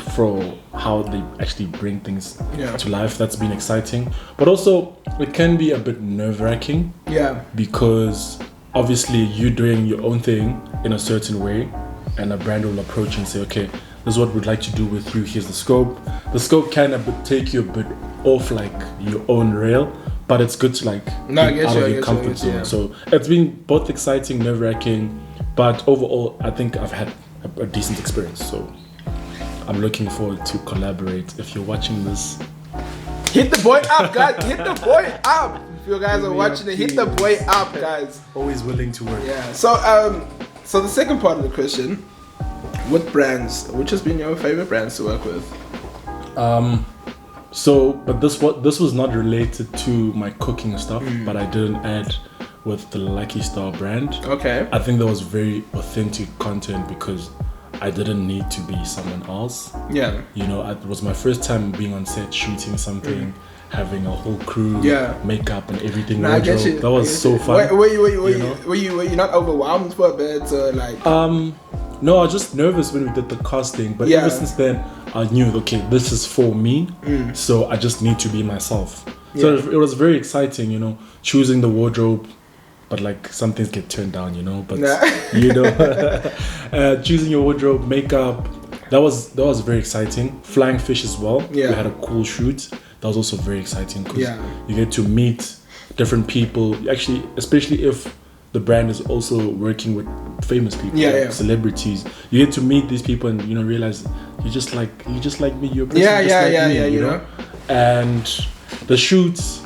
Speaker 2: how they actually bring things to life. That's been exciting, but also it can be a bit nerve-wracking because obviously you're doing your own thing in a certain way and a brand will approach and say, okay, this is what we'd like to do with you, here's the scope can take you a bit off like your own rail, but it's good to like get out of your comfort zone. So it's been both exciting, nerve-wracking, but overall I think I've had a decent experience, so I'm looking forward to collaborate. If you're watching this,
Speaker 1: hit the boy up, guys. Hit the boy up. If you guys are watching it, hit the boy up, guys.
Speaker 2: Always willing to work.
Speaker 1: Yeah. So the second part of the question, what brands, which has been your favorite brands to work with?
Speaker 2: But this was not related to my cooking stuff, but I did an ad with the Lucky Star brand. Okay. I think that was very authentic content because I didn't need to be someone else. Yeah. You know, it was my first time being on set shooting something, having a whole crew, makeup and everything. That was so fun.
Speaker 1: Were you not overwhelmed for a bit, or like?
Speaker 2: No, I was just nervous when we did the casting, but ever since then I knew, okay, this is for me, so I just need to be myself. So it was very exciting, you know, choosing the wardrobe. But like some things get turned down, you know. But you know, choosing your wardrobe, makeup, that was very exciting. Flying fish as well. Yeah. We had a cool shoot. that was also very exciting because you get to meet different people. Actually, especially if the brand is also working with famous people, celebrities. You get to meet these people and realize you're just like me. You're a person me, you know. And the shoots.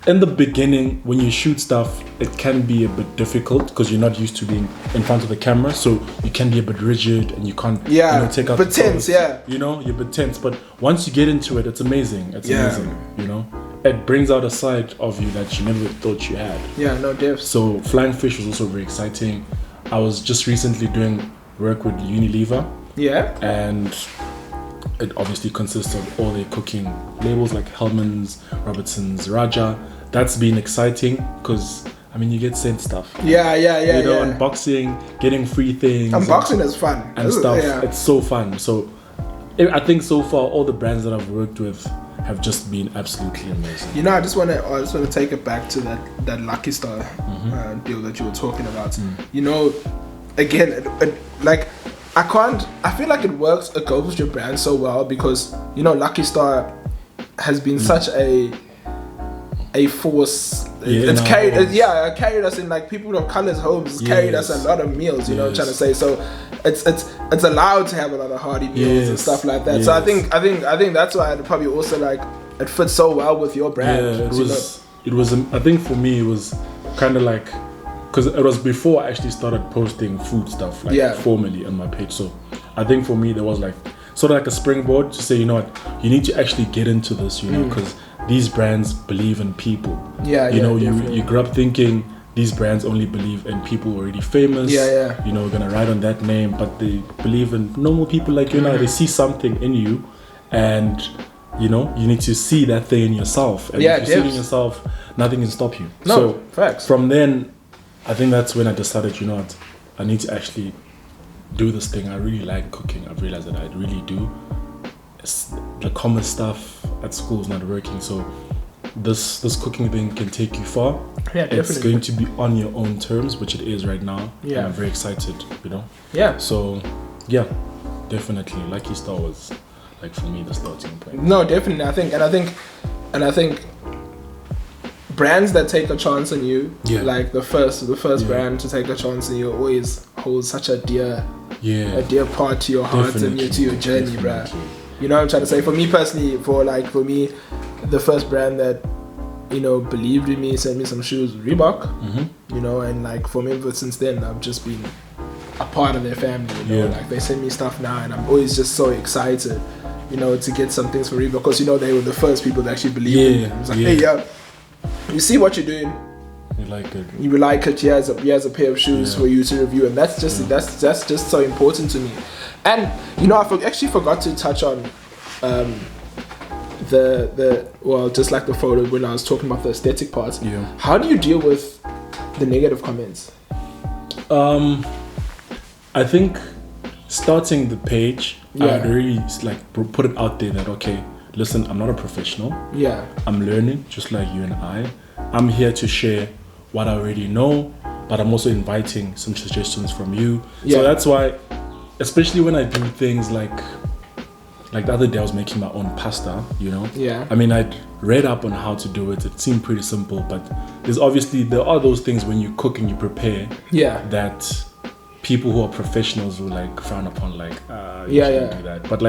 Speaker 2: In the beginning, when you shoot stuff, it can be a bit difficult because you're not used to being in front of the camera, so you can be a bit rigid and you can't take out
Speaker 1: but tense,
Speaker 2: you're a bit tense. But once you get into it, it's amazing. Amazing, It brings out a side of you that you never thought you had.
Speaker 1: Yeah, no diff.
Speaker 2: So flying fish was also very exciting. I was just recently doing work with Unilever. Yeah. And it obviously consists of all their cooking labels like Hellmann's, Robertson's, Raja. That's been exciting because you get sent stuff. Unboxing, getting free things.
Speaker 1: Unboxing is fun
Speaker 2: and stuff. Yeah. It's so fun. So I think so far all the brands that I've worked with have just been absolutely amazing.
Speaker 1: I just want to take it back to that Lucky Star deal that you were talking about. Again, I feel like it works. It goes with your brand so well because Lucky Star has been such a force. It's carried us in like people of colors homes. It's carried us a lot of meals. I'm trying to say. So it's allowed to have a lot of hearty meals and stuff like that. So I think that's why it probably also it fits so well with your brand.
Speaker 2: Yeah, it was. I think for me it was kind of like because it was before I actually started posting food stuff formally on my page. So I think for me there was like sort of like a springboard to say, you need to actually get into this, because these brands believe in people. You grew up thinking these brands only believe in people already famous. We're gonna ride on that name, but they believe in normal people like you and I. They see something in you, and you need to see that thing in yourself. And if you see it in yourself, nothing can stop you.
Speaker 1: Facts.
Speaker 2: From then, I think that's when I decided, I need to actually do this thing. I really like cooking. I've realized that I really do. The commerce stuff at school is not working, so this cooking thing can take you far. It's going to be on your own terms, which it is right now. And I'm very excited, so definitely Lucky Star was like for me the starting point.
Speaker 1: No, definitely. I think brands that take a chance on you, like the first brand to take a chance on you always holds such a dear part to your heart and to your journey, bruh. You know what I'm trying to say? For me personally, for me, the first brand that believed in me, sent me some shoes, Reebok. And like for me, but since then I've just been a part of their family. Like they send me stuff now, and I'm always just so excited, to get some things for Reebok because they were the first people that actually believed in me. It's like, hey, you see what you're doing.
Speaker 2: You like it.
Speaker 1: You like it. Here's a pair of shoes for you to review, and that's just that's just so important to me. And I actually forgot to touch on just like the photo when I was talking about the aesthetic part. How do you deal with the negative comments?
Speaker 2: I think starting the page, I'd really put it out there that listen, I'm not a professional. I'm learning just like you and I. I'm here to share what I already know, but I'm also inviting some suggestions from you. So that's why, especially when I do things like the other day I was making my own pasta, I mean, I'd read up on how to do it. It seemed pretty simple, but there are those things when you cook and you prepare that people who are professionals will frown upon, you shouldn't do that. But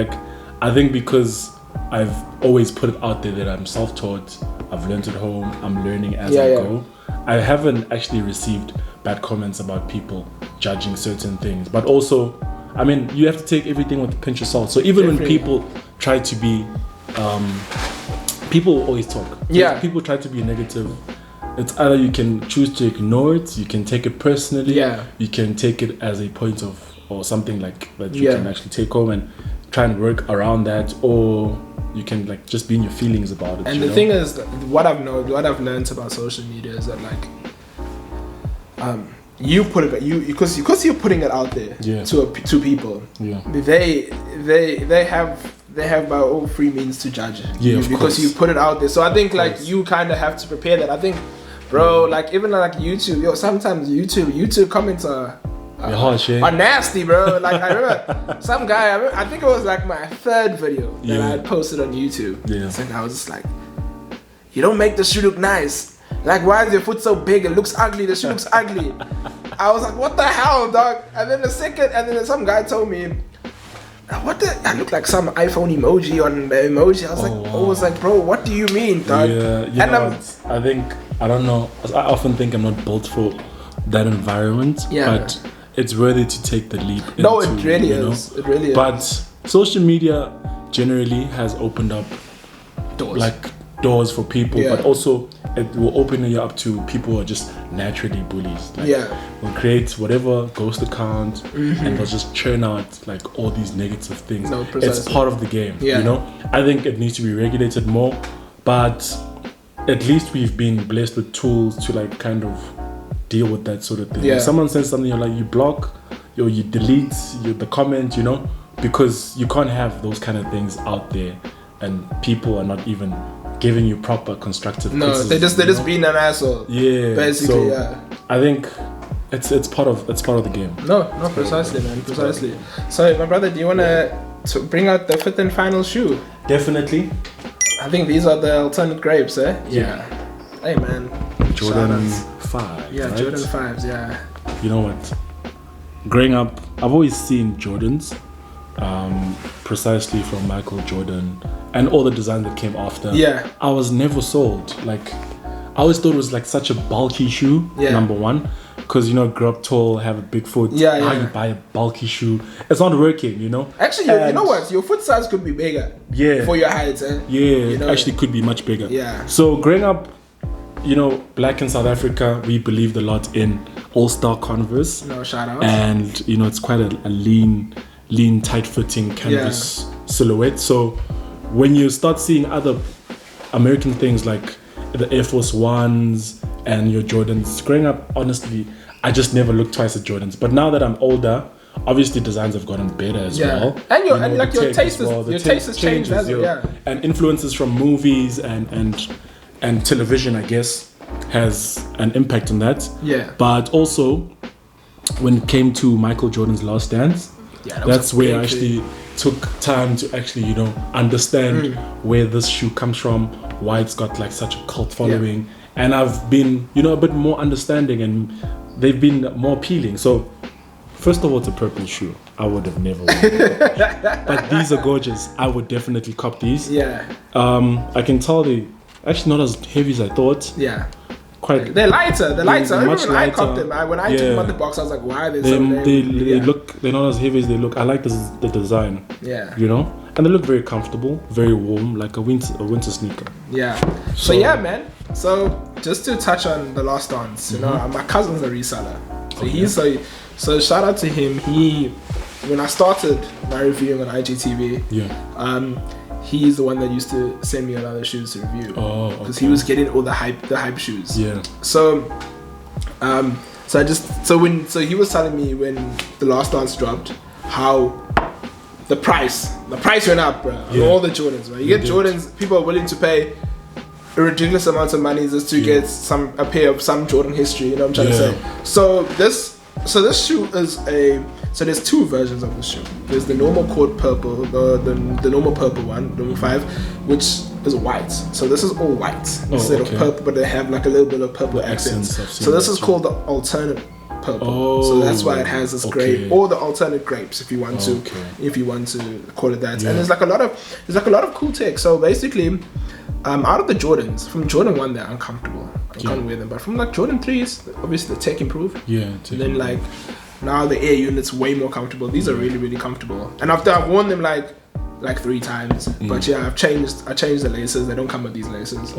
Speaker 2: I think because I've always put it out there that I'm self-taught, I've learned at home, I'm learning as I go. I haven't actually received bad comments about people judging certain things, but also, I mean, you have to take everything with a pinch of salt. So even when people try to be, people always talk. So people try to be negative. It's either you can choose to ignore it, you can take it personally, you can take it as a point of, or something that you can actually take home and try and work around that, or you can just be in your feelings about it.
Speaker 1: And the thing is, what I've learned about social media is that you put it, because you're putting it out there to people. They have by all free means to judge you because you put it out there. So I think you kind of have to prepare that. I think, bro, even YouTube, sometimes YouTube comments are nasty, bro. I remember some guy, I think it was my third video that I had posted on YouTube. And I was just you don't make the shoe look nice. Like, why is your foot so big? It looks ugly. The shoe looks ugly. I was like, what the hell, dog? And then some guy told me, I look like some iPhone emoji on the emoji. I was like, bro, what do you mean, dog?
Speaker 2: Yeah, I don't know. I often think I'm not built for that environment. Yeah. But it's worthy to take the leap.
Speaker 1: No, it really is. It really is.
Speaker 2: But social media generally has opened up doors for people, but also it will open you up to people who are just naturally bullies. Will create whatever ghost account and they'll just churn out like all these negative things. No, precisely. It's part of the game. You know, I think it needs to be regulated more, but at least we've been blessed with tools to like kind of deal with that sort of thing. If someone says something, you're like, you block, you delete the comment, you know, because you can't have those kind of things out there and people are not even giving you proper constructive criticism. They're just being an asshole. Yeah. Basically, I think it's part of the game.
Speaker 1: No, precisely, man. Precisely. So my brother, do you wanna bring out the fifth and final shoe?
Speaker 2: Definitely.
Speaker 1: I think these are the alternate grapes, eh? Yeah. Hey man.
Speaker 2: Jordan 5.
Speaker 1: Yeah, right? Jordan 5s, yeah.
Speaker 2: You know what? Growing up, I've always seen Jordans. Precisely from Michael Jordan and all the design that came after. Yeah. I was never sold. Like, I always thought it was like such a bulky shoe, number one. Because, you know, grow up tall, have a big foot. How you buy a bulky shoe? It's not working, you know?
Speaker 1: Actually, you know what? Your foot size could be bigger. Yeah. For your height, eh?
Speaker 2: Yeah, you know? Actually could be much bigger.
Speaker 1: Yeah.
Speaker 2: So, growing up, you know, black in South Africa, we believed a lot in all-star Converse.
Speaker 1: No, shout out.
Speaker 2: And, you know, it's quite a lean, tight-fitting canvas silhouette. So when you start seeing other American things like the Air Force Ones and your Jordans, growing up, honestly, I just never looked twice at Jordans. But now that I'm older, obviously designs have gotten better as well.
Speaker 1: And your taste has changed as well.
Speaker 2: And influences from movies and television, I guess, has an impact on that. Yeah. But also, when it came to Michael Jordan's Last Dance, that's where I actually took time to actually, you know, understand where this shoe comes from, why it's got like such a cult following. And I've been, you know, a bit more understanding and they've been more appealing. So, first of all, it's a purple shoe. I would have never worn it. But these are gorgeous. I would definitely cop these. Yeah. I can tell they actually not as heavy as I thought.
Speaker 1: Yeah. They're lighter. Much lighter. I copped them. When I took them out the box, I was like, why are they so heavy?
Speaker 2: They're not as heavy as they look. I like the design. Yeah. You know? And they look very comfortable, very warm, like a winter sneaker.
Speaker 1: Yeah. So yeah, man. So just to touch on the Last Dance, you know, my cousin's a reseller. So so shout out to him. When I started my reviewing on IGTV, he's the one that used to send me other shoes to review. Because he was getting all the hype shoes. Yeah. So he was telling me when the Last Dance dropped how the price went up, bro. On all the Jordans, right? You get Jordans, people are willing to pay a ridiculous amount of money just to get a pair of some Jordan history. You know what I'm trying to say? So this shoe is there's two versions of the shoe. There's the normal court purple, the normal purple one, number 5, which is white. So this is all white instead of purple, but they have like a little bit of purple accents. So this is called the alternate purple. So that's why it has this grape, or the alternate grapes, if you want to call it that. And there's like a lot of cool tech. So basically, out of the Jordans, from Jordan 1, they're uncomfortable. I can't wear them, but from like Jordan 3s, obviously the tech improved. And then like now the air unit's way more comfortable. These are really, really comfortable. And after I've worn them like 3 times, but I changed the laces. They don't come with these laces.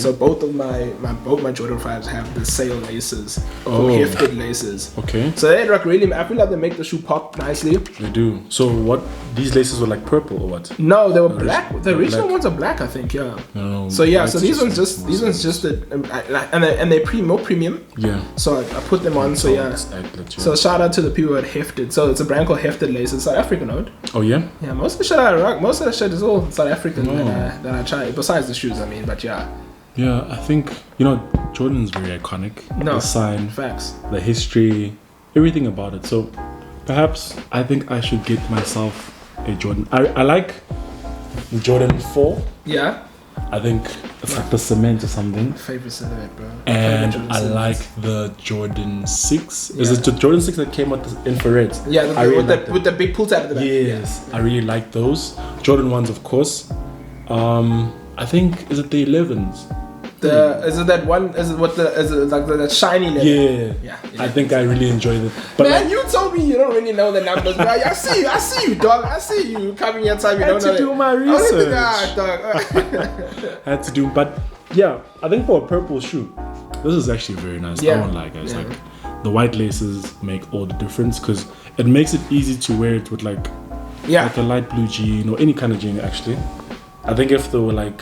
Speaker 1: So both my Jordan 5s have the sail laces, hefted laces. So they like really, I feel like they make the shoe pop nicely.
Speaker 2: They do. So what, these laces were like purple or what?
Speaker 1: No, they were black. The original ones are black, I think. So these ones just and they're more premium. So I put them on. So shout out to the people at Hefted. So it's a brand called Hefted Laces, South African owned.
Speaker 2: Yeah,
Speaker 1: most of the shit I rock, most of the shit is all South African that I try, besides the shoes, I mean, but
Speaker 2: yeah, I think, you know, Jordan's very iconic. The sign,
Speaker 1: facts,
Speaker 2: the history, everything about it. So perhaps I think I should get myself a Jordan. I like Jordan 4. I think it's like the cement or something.
Speaker 1: Favorite silhouette, bro.
Speaker 2: And I like the Jordan 6. Is it the Jordan 6 that came with the infrared?
Speaker 1: Yeah, with the big pull tab at the back.
Speaker 2: Yes, I really like those. Jordan 1s, of course. I think, is it the 11s?
Speaker 1: Is it that one? Is it like the shiny leather?
Speaker 2: Yeah. I think I really enjoyed it.
Speaker 1: But man, you told me you don't really know the numbers, bro. I see you, dog. I see you coming your time. You don't know. I had to do my
Speaker 2: research.
Speaker 1: Dog.
Speaker 2: I had to do, but yeah, I think for a purple shoe, this is actually very nice. I won't lie, guys. Like the white laces make all the difference because it makes it easy to wear it with like a light blue jean or any kind of jean. Actually, I think if they were like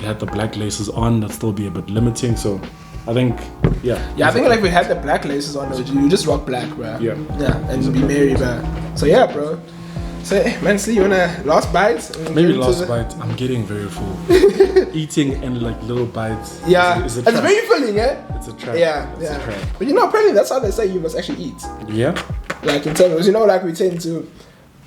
Speaker 2: had the black laces on, that'd still be a bit limiting. So I think I think like if we had the black laces on, you just rock black, bro. Yeah, and be merry, bro. So yeah, bro. So man, see, you wanna last bites? Maybe last bite. I'm getting very full. Eating in like little bites.
Speaker 1: Yeah, it's very filling, eh?
Speaker 2: It's a trap.
Speaker 1: Yeah.
Speaker 2: A trap.
Speaker 1: But apparently that's how they say you must actually eat.
Speaker 2: Yeah.
Speaker 1: Like in terms, like we tend to.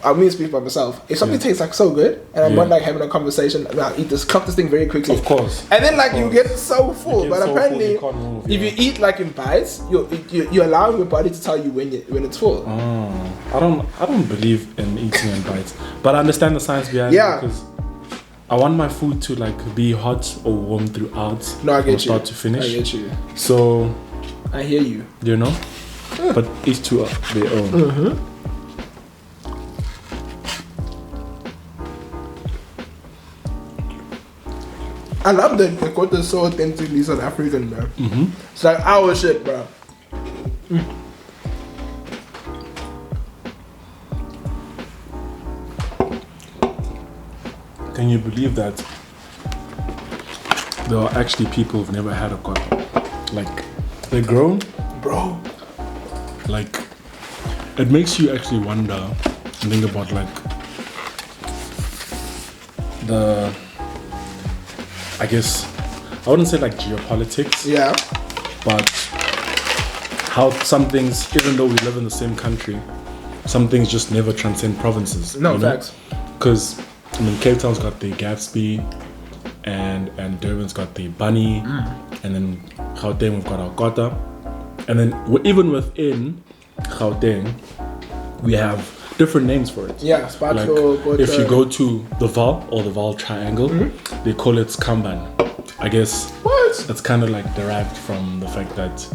Speaker 1: I mean, speak by myself. If something tastes like so good, and I'm not like having a conversation, I'll clock this thing very quickly.
Speaker 2: Of course.
Speaker 1: And then like you get so full, but apparently, if you eat like in bites, you're allowing your body to tell you when it's full.
Speaker 2: I don't believe in eating in bites, but I understand the science behind it because I want my food to like be hot or warm throughout.
Speaker 1: No, I get you.
Speaker 2: Start to finish.
Speaker 1: I get you.
Speaker 2: So
Speaker 1: I hear you.
Speaker 2: You know, but each to their own.
Speaker 1: Mm-hmm. I love that the kotas so authentically South African, bro.
Speaker 2: Mm-hmm.
Speaker 1: It's like our shit, bro.
Speaker 2: Can you believe that there are actually people who've never had a kota? Like, they're grown,
Speaker 1: bro.
Speaker 2: Like, it makes you actually wonder and think about like I guess I wouldn't say like geopolitics.
Speaker 1: Yeah.
Speaker 2: But how some things, even though we live in the same country, some things just never transcend provinces.
Speaker 1: No, facts.
Speaker 2: Because I mean, Cape Town's got the Gatsby, and Durban's got the Bunny, and then Gauteng we've got our Kota, and then even within Gauteng we have different names for it.
Speaker 1: Yeah, Spatlo,
Speaker 2: like if you go to the Val or the Val Triangle, they call it Skamban. I guess it's kind of like derived from the fact that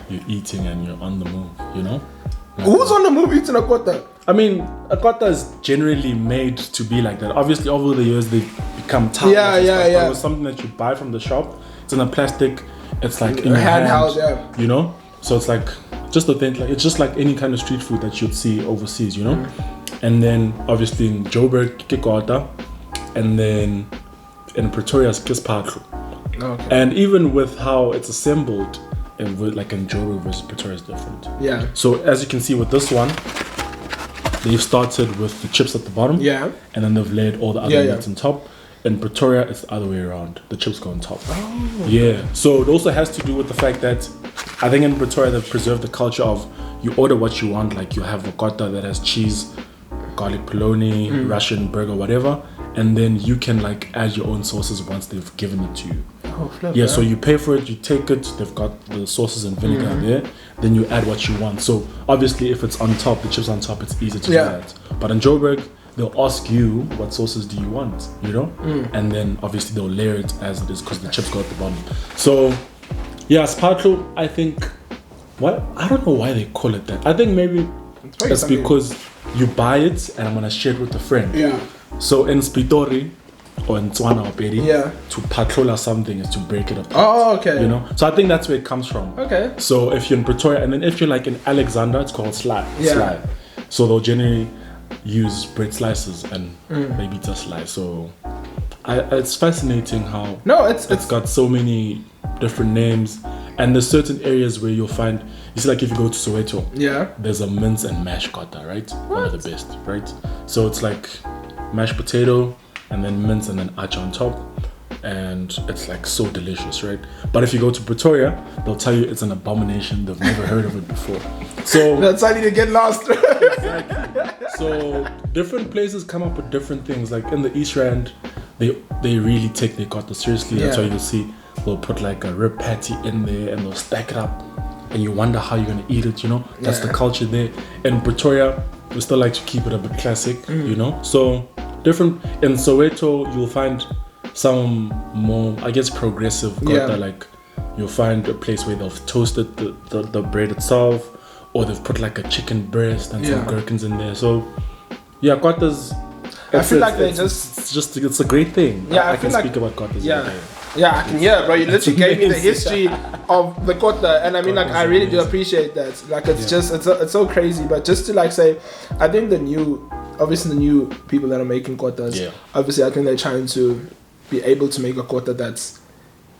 Speaker 2: you're eating and you're on the move, you know? Like,
Speaker 1: who's on the move eating a kota?
Speaker 2: I mean, a kota is generally made to be like that. Obviously, over the years, they become tough.
Speaker 1: Yeah.
Speaker 2: But it was something that you buy from the shop. It's in a plastic. It's like in your hand, you know? So it's like just authentic. Like, it's just like any kind of street food that you'd see overseas, you know? And then, obviously, in Joburg, kota. And then in Pretoria, it's Kispatlu.
Speaker 1: Okay.
Speaker 2: And even with how it's assembled, and like in Joburg versus Pretoria is different.
Speaker 1: Yeah.
Speaker 2: So as you can see with this one, they've started with the chips at the bottom.
Speaker 1: Yeah.
Speaker 2: And then they've laid all the other meats on top. In Pretoria, it's the other way around. The chips go on top.
Speaker 1: Oh.
Speaker 2: Yeah. So it also has to do with the fact that I think in Pretoria they've preserved the culture of you order what you want. Like you have a kota that has cheese, garlic polony, Russian burger, whatever. And then you can like add your own sauces once they've given it to you.
Speaker 1: Oh, flip,
Speaker 2: yeah, so you pay for it, you take it, they've got the sauces and vinegar there, then you add what you want. So obviously if it's on top, the chips on top, it's easy to do that. But in Joburg, they'll ask you what sauces do you want, you know? And then obviously they'll layer it as it is because the chips go at the bottom. So yeah, Spatlo, I think, I don't know why they call it that. I think maybe it's because you buy it and I'm gonna share it with a friend.
Speaker 1: Yeah.
Speaker 2: So in Spitori, or in Tswana or Pedi, to patrola something is to break it apart.
Speaker 1: Oh, okay.
Speaker 2: You know? So I think that's where it comes from.
Speaker 1: Okay.
Speaker 2: So if you're in Pretoria, and then if you're like in Alexander, it's called sly. So they'll generally use bread slices and maybe just slice. So it's fascinating how it's got so many different names. And there's certain areas where you'll find, you see like if you go to Soweto, there's a mince and mash kota, right? One of the best, right? So it's like mashed potato, and then mince and then acha on top, and it's like so delicious, right? But if you go to Pretoria, they'll tell you it's an abomination. They've never heard of it before. So
Speaker 1: that's how you need to get lost.
Speaker 2: Exactly. So different places come up with different things. Like in the East Rand, they really take their kota seriously. That's why you'll see they'll put like a rib patty in there and they'll stack it up, and you wonder how you're gonna eat it. You know, that's the culture there. In Pretoria, we still like to keep it a bit classic. You know, so different. In Soweto, you'll find some more, I guess, progressive kota. Like you'll find a place where they've toasted the bread itself, or they've put like a chicken breast and some gherkins in there. So yeah, kotas.
Speaker 1: I feel like it's
Speaker 2: a great thing.
Speaker 1: Yeah,
Speaker 2: I can speak about kotas.
Speaker 1: Yeah, I can hear, bro. You literally gave me the history of the kota, and I mean, like, I really do appreciate that. Like, it's just, it's so crazy. But just to like say, I think the new people that are making kotas, obviously, I think they're trying to be able to make a kota that's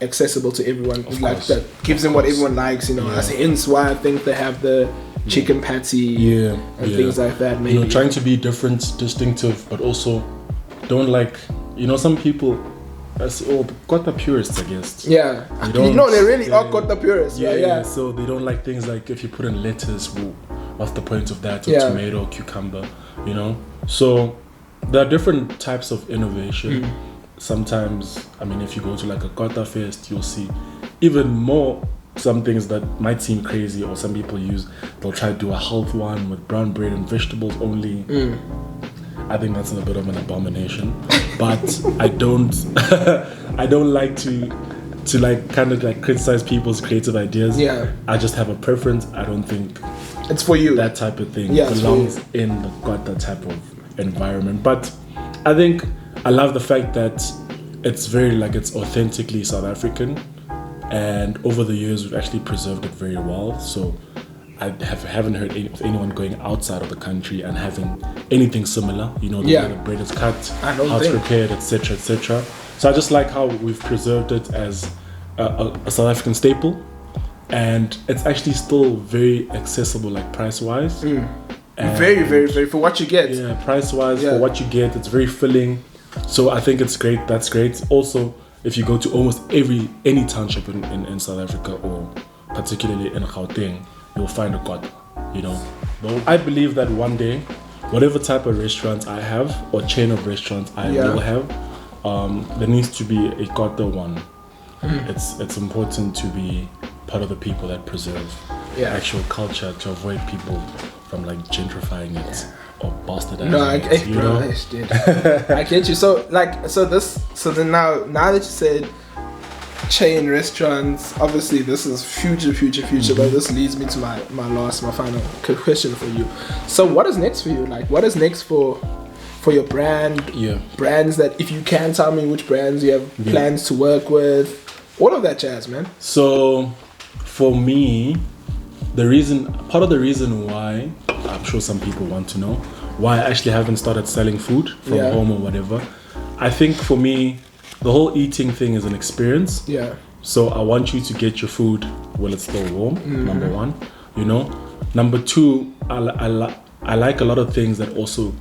Speaker 1: accessible to everyone, like that gives them what everyone likes. You know, that's hence why I think they have the chicken patty and things like that. Maybe,
Speaker 2: you know, trying to be different, distinctive, but also don't like, you know, some people as kota purists, I guess.
Speaker 1: Yeah, you know, they really are kota purists.
Speaker 2: Yeah. So they don't like things like if you put in lettuce, what's the point of that? Or tomato, or cucumber, you know. So there are different types of innovation. Sometimes, I mean, if you go to like a kota fest, you'll see even more. Some things that might seem crazy, or some people they'll try to do a health one with brown bread and vegetables only. I think that's a bit of an abomination, but I don't like to like kind of like criticize people's creative ideas. I just have a preference. I don't think
Speaker 1: it's for you.
Speaker 2: That type of thing belongs in the kota type of environment. But I think I love the fact that it's very like it's authentically South African. And over the years, we've actually preserved it very well. So I haven't heard of anyone going outside of the country and having anything similar. You know, the way the bread is cut, how it's prepared, etc., etc. So I just like how we've preserved it as a South African staple, and it's actually still very accessible, like price-wise.
Speaker 1: Very, very, very for what you get.
Speaker 2: Yeah, price-wise for what you get, it's very filling. So I think it's great. That's great. Also, if you go to almost any township in South Africa, or particularly in Gauteng, you'll find a kota, you know. I believe that one day, whatever type of restaurants I have, or chain of restaurants I will have, there needs to be a kota one. It's important to be part of the people that preserve actual culture, to avoid people from like gentrifying it. Or bastardizing
Speaker 1: I get you. So then now that you said chain restaurants, obviously this is future, but this leads me to my final question for you. So what is next for you? Like, what is next for your brand? Brands that, if you can tell me which brands you have plans to work with, all of that jazz, man.
Speaker 2: So for me, part of the reason why, I'm sure some people want to know why I actually haven't started selling food from home or whatever. I think for me, the whole eating thing is an experience. So I want you to get your food while it's still warm, number one, you know. Number two, I like a lot of things that also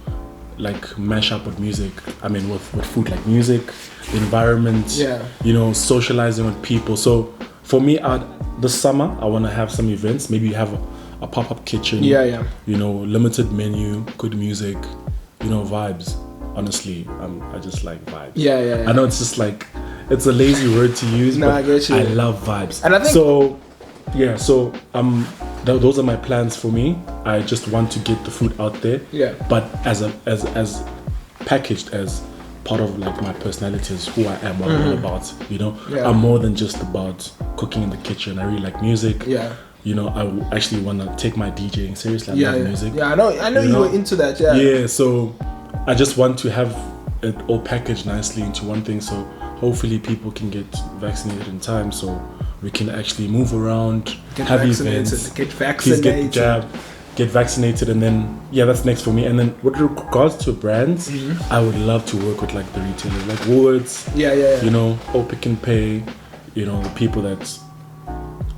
Speaker 2: like mash up with music. I mean, with food, like music, the environment, you know, socializing with people. So for me, this summer, I want to have some events. Maybe have a pop-up kitchen, you know, limited menu, good music, you know, vibes. Honestly, I just like vibes. I know it's just like, it's a lazy word to use, but
Speaker 1: I get you.
Speaker 2: I love vibes.
Speaker 1: And I think
Speaker 2: those are my plans for me. I just want to get the food out there, but as packaged as part of like my personality, is who I am, what I'm all about, you know. I'm more than just about cooking in the kitchen. I really like music. You know, I actually want to take my DJing seriously. I love music.
Speaker 1: I know you were into that.
Speaker 2: So I just want to have it all packaged nicely into one thing. So hopefully people can get vaccinated in time, so we can actually move around, have events,
Speaker 1: get vaccinated,
Speaker 2: get the jab, get vaccinated, and then that's next for me. And then with regards to brands, I would love to work with like the retailers, like Woolworths. You know, or Pick and Pay. You know, the people that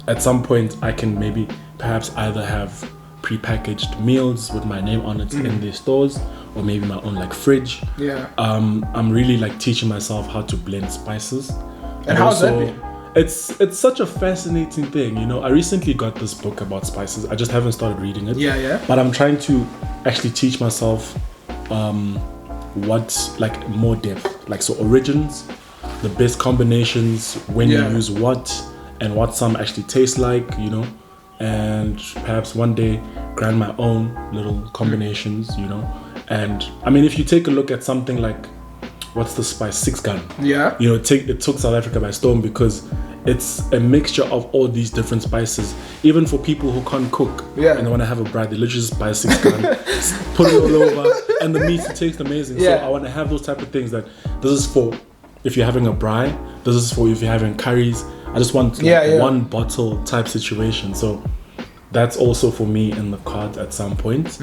Speaker 2: at some point I can maybe perhaps either have pre-packaged meals with my name on it in their stores, or maybe my own like fridge. I'm really like teaching myself how to blend spices.
Speaker 1: And how's that been?
Speaker 2: It's such a fascinating thing, you know. I recently got this book about spices. I just haven't started reading it. But I'm trying to actually teach myself what, like more depth, like so origins, the best combinations, when you use what, and what some actually taste like, you know, and perhaps one day grind my own little combinations, you know. And I mean, if you take a look at something like, what's the spice, 6 Gun?
Speaker 1: Yeah.
Speaker 2: You know, it took South Africa by storm because it's a mixture of all these different spices. Even for people who can't cook and they want to have a bride, they literally just buy 6 Gun, put it all over, and the meat tastes amazing. So I want to have those type of things that this is for if you're having a braai, this is for if you're having curries. I just want one bottle type situation. So that's also for me in the cards at some point.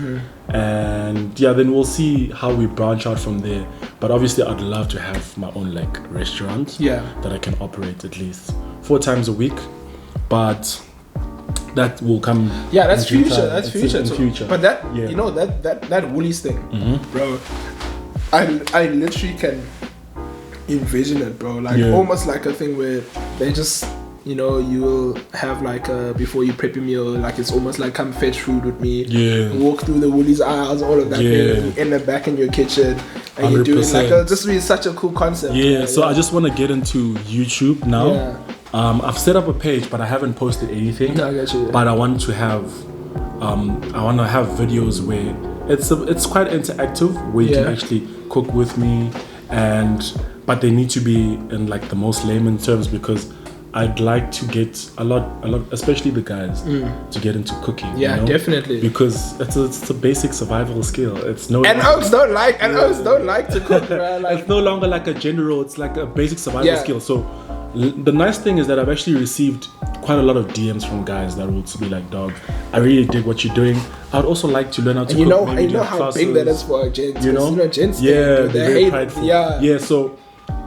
Speaker 2: And then we'll see how we branch out from there. But obviously I'd love to have my own like restaurant that I can operate at least 4 times a week. But that will come. Yeah,
Speaker 1: that's future. That's future. But that you know that Woolies thing, bro. I literally can envision it, bro. Like almost like a thing where they just, you know, you will have like before you prep your meal, like it's almost like come fetch food with me. Walk through the Woolies aisles, all of that thing, and you end up back in your kitchen and 100%. You're doing like just really such a cool concept.
Speaker 2: So I just want to get into YouTube now. I've set up a page, but I haven't posted anything.
Speaker 1: No, I got you.
Speaker 2: But I want to have videos where it's quite interactive, where you can actually cook with me, but they need to be in like the most layman terms, because I'd like to get a lot, especially the guys, to get into cooking.
Speaker 1: Yeah,
Speaker 2: you know?
Speaker 1: Definitely.
Speaker 2: Because it's a basic survival skill. It's no.
Speaker 1: And oaks don't like to cook, bro. Like,
Speaker 2: it's no longer like a general. It's like a basic survival skill. So the nice thing is that I've actually received quite a lot of DMs from guys that would be like, "Dog, I really dig what you're doing. I'd also like to learn how to cook."
Speaker 1: You know how classes. Big that is for gents. You know gents.
Speaker 2: They're very prideful. So.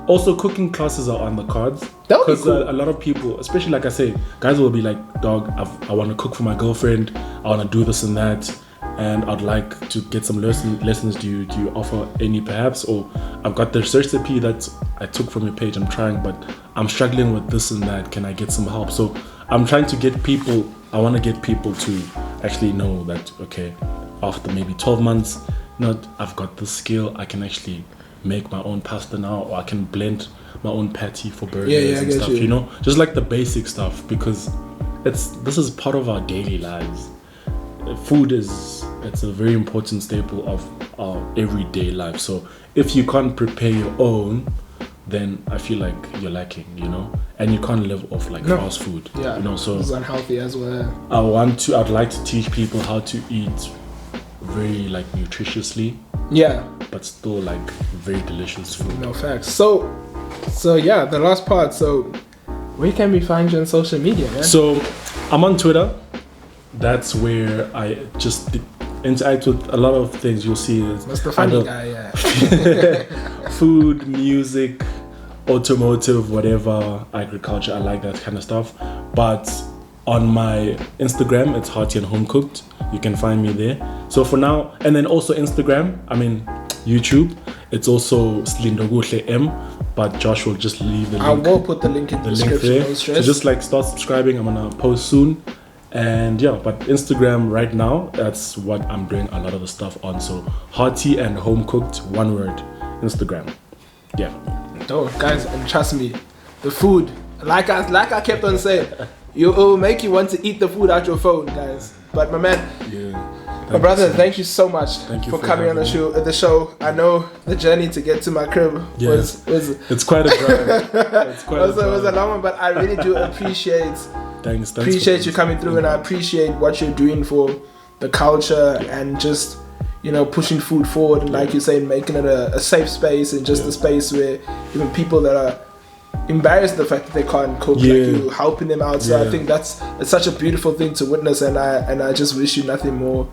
Speaker 2: Also, cooking classes are on the cards, because a lot of people, especially like I say, guys will be like, "Dog, I want to cook for my girlfriend. I want to do this and that, and I'd like to get some lessons. Do you offer any perhaps? Or I've got this recipe that I took from your page. I'm trying, but I'm struggling with this and that. Can I get some help?" So I'm trying to get people. I want to get people to actually know that, okay, after maybe 12 months, I've got this skill. I can actually make my own pasta now, or I can blend my own patty for burgers and stuff, you know, just like the basic stuff, because this is part of our daily lives. Food it's a very important staple of our everyday life. So if you can't prepare your own, then I feel like you're lacking, you know, and you can't live off like fast food, you know. So
Speaker 1: it's unhealthy as well.
Speaker 2: I'd like to teach people how to eat very like nutritiously, but still like very delicious food.
Speaker 1: No, facts. So yeah, the last part. So where can we find you on social media, man?
Speaker 2: So I'm on Twitter. That's where I just interact with a lot of things. You'll see
Speaker 1: that's the funny guy,
Speaker 2: food, music, automotive, whatever, agriculture. I like that kind of stuff. But on my Instagram, it's Heartyandhomecooked. You can find me there. So for now, and then also YouTube, it's also Slindoguhle M, but Josh will just leave the link.
Speaker 1: I will put the link in the description. No stress.
Speaker 2: So just like start subscribing. I'm gonna post soon. And but Instagram right now, that's what I'm doing a lot of the stuff on. So Hearty and Home Cooked, one word, Instagram.
Speaker 1: No, guys, and trust me, the food, like I kept on saying, it will make you want to eat the food out your phone, guys. But my man, my brother, thank you so much for coming on the show. I know the journey to get to my crib was
Speaker 2: it's quite a drive.
Speaker 1: It was a long one, but I really do appreciate you coming through, and I appreciate what you're doing for the culture and just, you know, pushing food forward, and like you say, making it a safe space, and just a space where even people that are embarrassed the fact that they can't cook, like you helping them out. So I think it's such a beautiful thing to witness, and I just wish you nothing more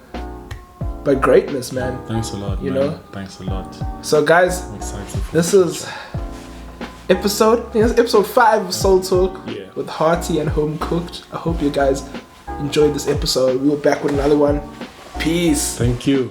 Speaker 1: but greatness, man.
Speaker 2: Thanks a lot,
Speaker 1: you know.
Speaker 2: Thanks a lot.
Speaker 1: So guys,
Speaker 2: I'm excited.
Speaker 1: This is episode 5 of Soul Talk with Hearty and Home Cooked. I hope you guys enjoyed this episode. We'll be back with another one. Peace.
Speaker 2: Thank you.